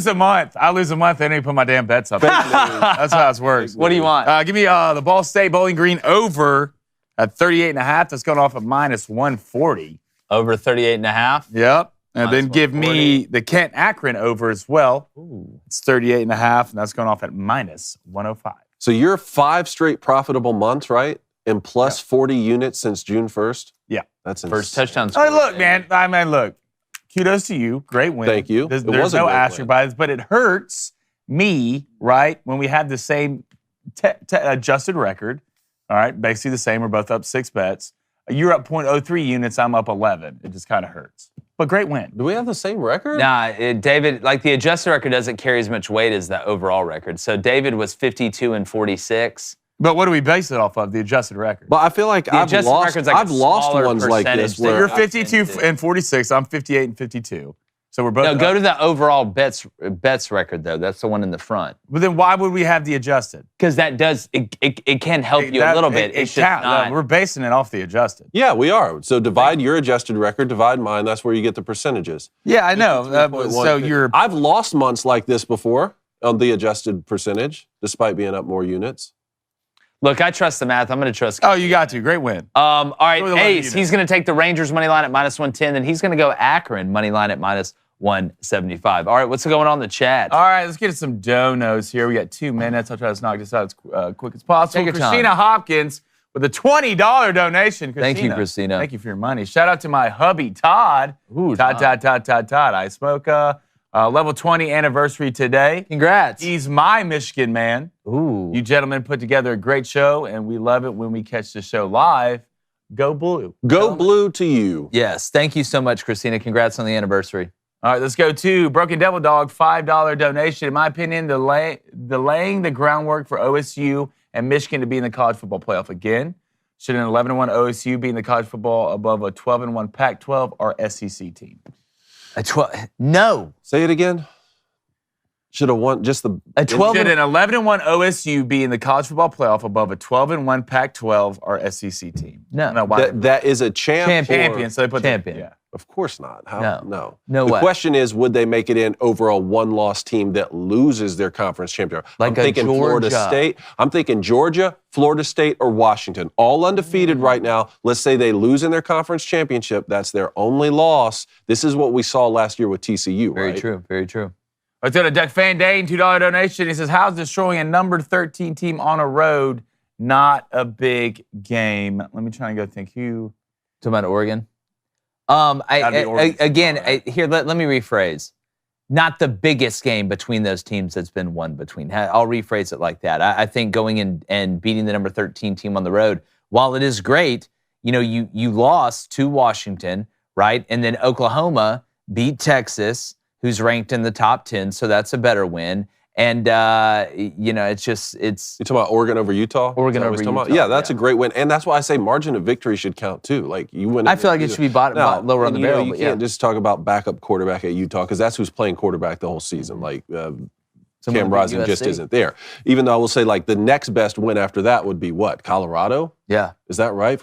Speaker 3: a month. I lose a month. And I put my damn bets up. That's how it works.
Speaker 1: What do you want?
Speaker 3: Give me the Ball State Bowling Green over at 38.5. That's going off at -140.
Speaker 1: Over 38.5?
Speaker 3: Yep. And then
Speaker 1: Minus
Speaker 3: give me
Speaker 1: 140.
Speaker 3: the Kent Akron over as well.
Speaker 1: Ooh.
Speaker 3: It's 38.5, and that's going off at -105.
Speaker 2: So you're 5 straight profitable months, right? And plus 40 units since June 1st?
Speaker 3: Yeah.
Speaker 2: That's insane.
Speaker 1: First touchdown
Speaker 3: Oh,
Speaker 1: score.
Speaker 3: look, man. I mean, look. Kudos to you. Great win.
Speaker 2: Thank you.
Speaker 3: There's
Speaker 2: It was a
Speaker 3: no
Speaker 2: great
Speaker 3: asterisk
Speaker 2: win.
Speaker 3: by this, but it hurts me, right, when we have the same adjusted record. All right, basically the same. We're both up 6 bets. You're up 0.03 units. I'm up 11. It just kind of hurts. But great win.
Speaker 2: Do we have the same record?
Speaker 1: Nah, David, like the adjusted record doesn't carry as much weight as the overall record. So David was 52-46.
Speaker 3: But what do we base it off of? The adjusted record.
Speaker 2: But I feel like I've
Speaker 1: adjusted
Speaker 2: lost,
Speaker 1: record's like a
Speaker 2: I've lost
Speaker 1: smaller
Speaker 2: ones like
Speaker 1: percentage
Speaker 2: this.
Speaker 1: than
Speaker 2: Where
Speaker 3: You're
Speaker 1: I've
Speaker 3: 52
Speaker 1: been to.
Speaker 3: and 46. I'm 58 and 52. So we're both.
Speaker 1: No, go to the overall bets record though. That's the one in the front.
Speaker 3: But then why would we have the adjusted?
Speaker 1: Because that does it can help you a little bit. It's just
Speaker 3: counts.
Speaker 1: not.
Speaker 3: We're basing it off the adjusted.
Speaker 2: Yeah, we are. So divide your adjusted record, divide mine. That's where you get the percentages.
Speaker 3: Yeah, I know.
Speaker 2: I've lost months like this before on the adjusted percentage, despite being up more units.
Speaker 1: Look, I trust the math. I'm going to trust.
Speaker 3: Oh, you got to. Great win.
Speaker 1: All right, Ace. He's going to take the Rangers money line at -110. Then he's going to go Akron money line at -175. All right, what's going on in the chat?
Speaker 3: All right, let's get to some donos here. We got 2 minutes. I'll try to knock this out as quick as possible.
Speaker 1: Take your time.
Speaker 3: Christina Hopkins with a $20 donation. Christina,
Speaker 1: Thank you, Christina.
Speaker 3: Thank you for your money. Shout out to my hubby, Todd.
Speaker 1: Ooh,
Speaker 3: Todd. I smoke level 20 anniversary today.
Speaker 1: Congrats.
Speaker 3: He's my Michigan man.
Speaker 1: Ooh.
Speaker 3: You gentlemen put together a great show, and we love it when we catch the show live. Go Blue.
Speaker 2: Go Blue to you.
Speaker 1: Yes. Thank you so much, Christina. Congrats on the anniversary.
Speaker 3: All right, let's go to Broken Devil Dog, $5 donation. In my opinion, laying the groundwork for OSU and Michigan to be in the college football playoff again. Should an 11-1 OSU be in the college football above a 12-1 Pac-12 or SEC team?
Speaker 1: No.
Speaker 2: Say it again. Should have won just the
Speaker 1: A 12.
Speaker 3: Should an 11-1 OSU be in the college football playoff above a 12-1 Pac-12 or SEC team?
Speaker 1: No.
Speaker 3: I don't know why.
Speaker 2: that is a
Speaker 3: Champion. So they put
Speaker 1: Champion.
Speaker 3: Yeah.
Speaker 2: Of course not. How?
Speaker 1: No.
Speaker 2: No
Speaker 1: way.
Speaker 2: The question is, would they make it in over a one-loss team that loses their conference championship?
Speaker 1: Like
Speaker 2: I'm thinking Florida
Speaker 1: Georgia.
Speaker 2: State. I'm thinking Georgia, Florida State, or Washington. All undefeated right now. Let's say they lose in their conference championship. That's their only loss. This is what we saw last year with TCU,
Speaker 1: Very
Speaker 2: right?
Speaker 1: true. Very true.
Speaker 3: Let's go to Duck Fan Dane, $2 donation. He says, how's destroying a number 13 team on a road not a big game? Let me try and go think who.
Speaker 1: Talking about Oregon?
Speaker 3: Oregon.
Speaker 1: Here, let me rephrase. Not the biggest game between those teams that's been won between. I'll rephrase it like that. I think going in and beating the number 13 team on the road, while it is great, you lost to Washington, right? And then Oklahoma beat Texas, who's ranked in the top 10, so that's a better win. And, it's just,
Speaker 2: You're talking about Oregon over Utah?
Speaker 1: Oregon
Speaker 2: Is that
Speaker 1: over
Speaker 2: what you're talking about?
Speaker 1: Utah,
Speaker 2: Yeah, that's
Speaker 1: yeah.
Speaker 2: a great win. And that's why I say margin of victory should count too. Like you win.
Speaker 1: I feel like it should be lower on the barrel.
Speaker 2: You
Speaker 1: but
Speaker 2: can't
Speaker 1: yeah.
Speaker 2: just talk about backup quarterback at Utah because that's who's playing quarterback the whole season. Like
Speaker 1: Someone
Speaker 2: Cam
Speaker 1: beat
Speaker 2: Rising just
Speaker 1: USC.
Speaker 2: isn't there. Even though I will say like the next best win after that would be what? Colorado?
Speaker 1: Yeah.
Speaker 2: Is that right?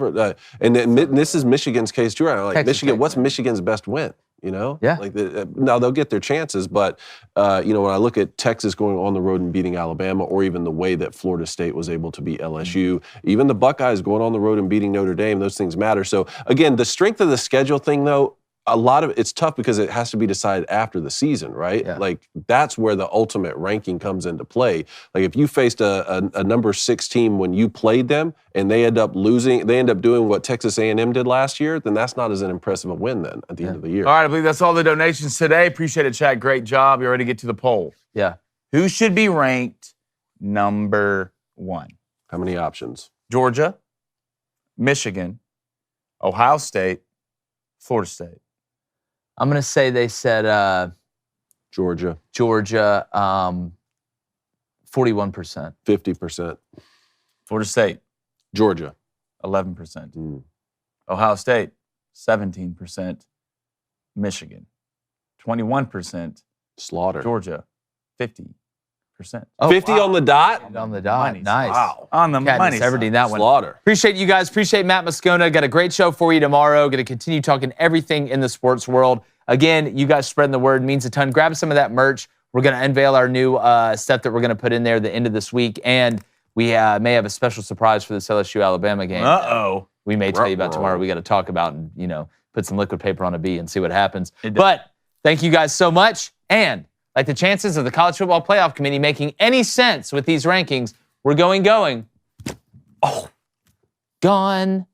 Speaker 2: And then, this is Michigan's case too. Right? Like
Speaker 1: Texas
Speaker 2: Michigan,
Speaker 1: Tech,
Speaker 2: what's
Speaker 1: man.
Speaker 2: Michigan's best win?
Speaker 1: Yeah.
Speaker 2: Like now they'll get their chances, but when I look at Texas going on the road and beating Alabama, or even the way that Florida State was able to beat LSU, even the Buckeyes going on the road and beating Notre Dame, those things matter. So again, the strength of the schedule thing, though, a lot of it's tough because it has to be decided after the season, right?
Speaker 1: Yeah.
Speaker 2: Like that's where the ultimate ranking comes into play. Like if you faced a number 6 team when you played them and they end up losing, they end up doing what Texas A&M did last year, then that's not as an impressive a win then at the end of the year.
Speaker 3: All right, I believe that's all the donations today. Appreciate it, chat. Great job. You're ready to get to the poll.
Speaker 1: Yeah.
Speaker 3: Who should be ranked number 1?
Speaker 2: How many options?
Speaker 3: Georgia, Michigan, Ohio State, Florida State.
Speaker 1: I'm going to say they said
Speaker 2: Georgia,
Speaker 1: 41%.
Speaker 2: 50%.
Speaker 3: Florida State,
Speaker 2: Georgia,
Speaker 3: 11%. Ohio State, 17%. Michigan, 21%.
Speaker 2: slaughter.
Speaker 3: Georgia, 50%.
Speaker 1: Oh,
Speaker 2: 50
Speaker 1: wow.
Speaker 2: on the dot?
Speaker 1: On the dot.
Speaker 3: Money.
Speaker 1: Nice.
Speaker 2: Wow.
Speaker 3: On the
Speaker 1: Cat
Speaker 3: money.
Speaker 1: celebrity, that one.
Speaker 2: Slaughter.
Speaker 1: Appreciate you guys. Appreciate Matt Moscona. Got a great show for you tomorrow. Going to continue talking everything in the sports world. Again, you guys spreading the word means a ton. Grab some of that merch. We're going to unveil our new stuff that we're going to put in there at the end of this week. And we may have a special surprise for this LSU-Alabama game.
Speaker 3: Uh-oh.
Speaker 1: We may tell you about tomorrow. We got to talk about and, put some liquid paper on a B and see what happens. But thank you guys so much. And like the chances of the College Football Playoff Committee making any sense with these rankings, we're going. Oh, gone.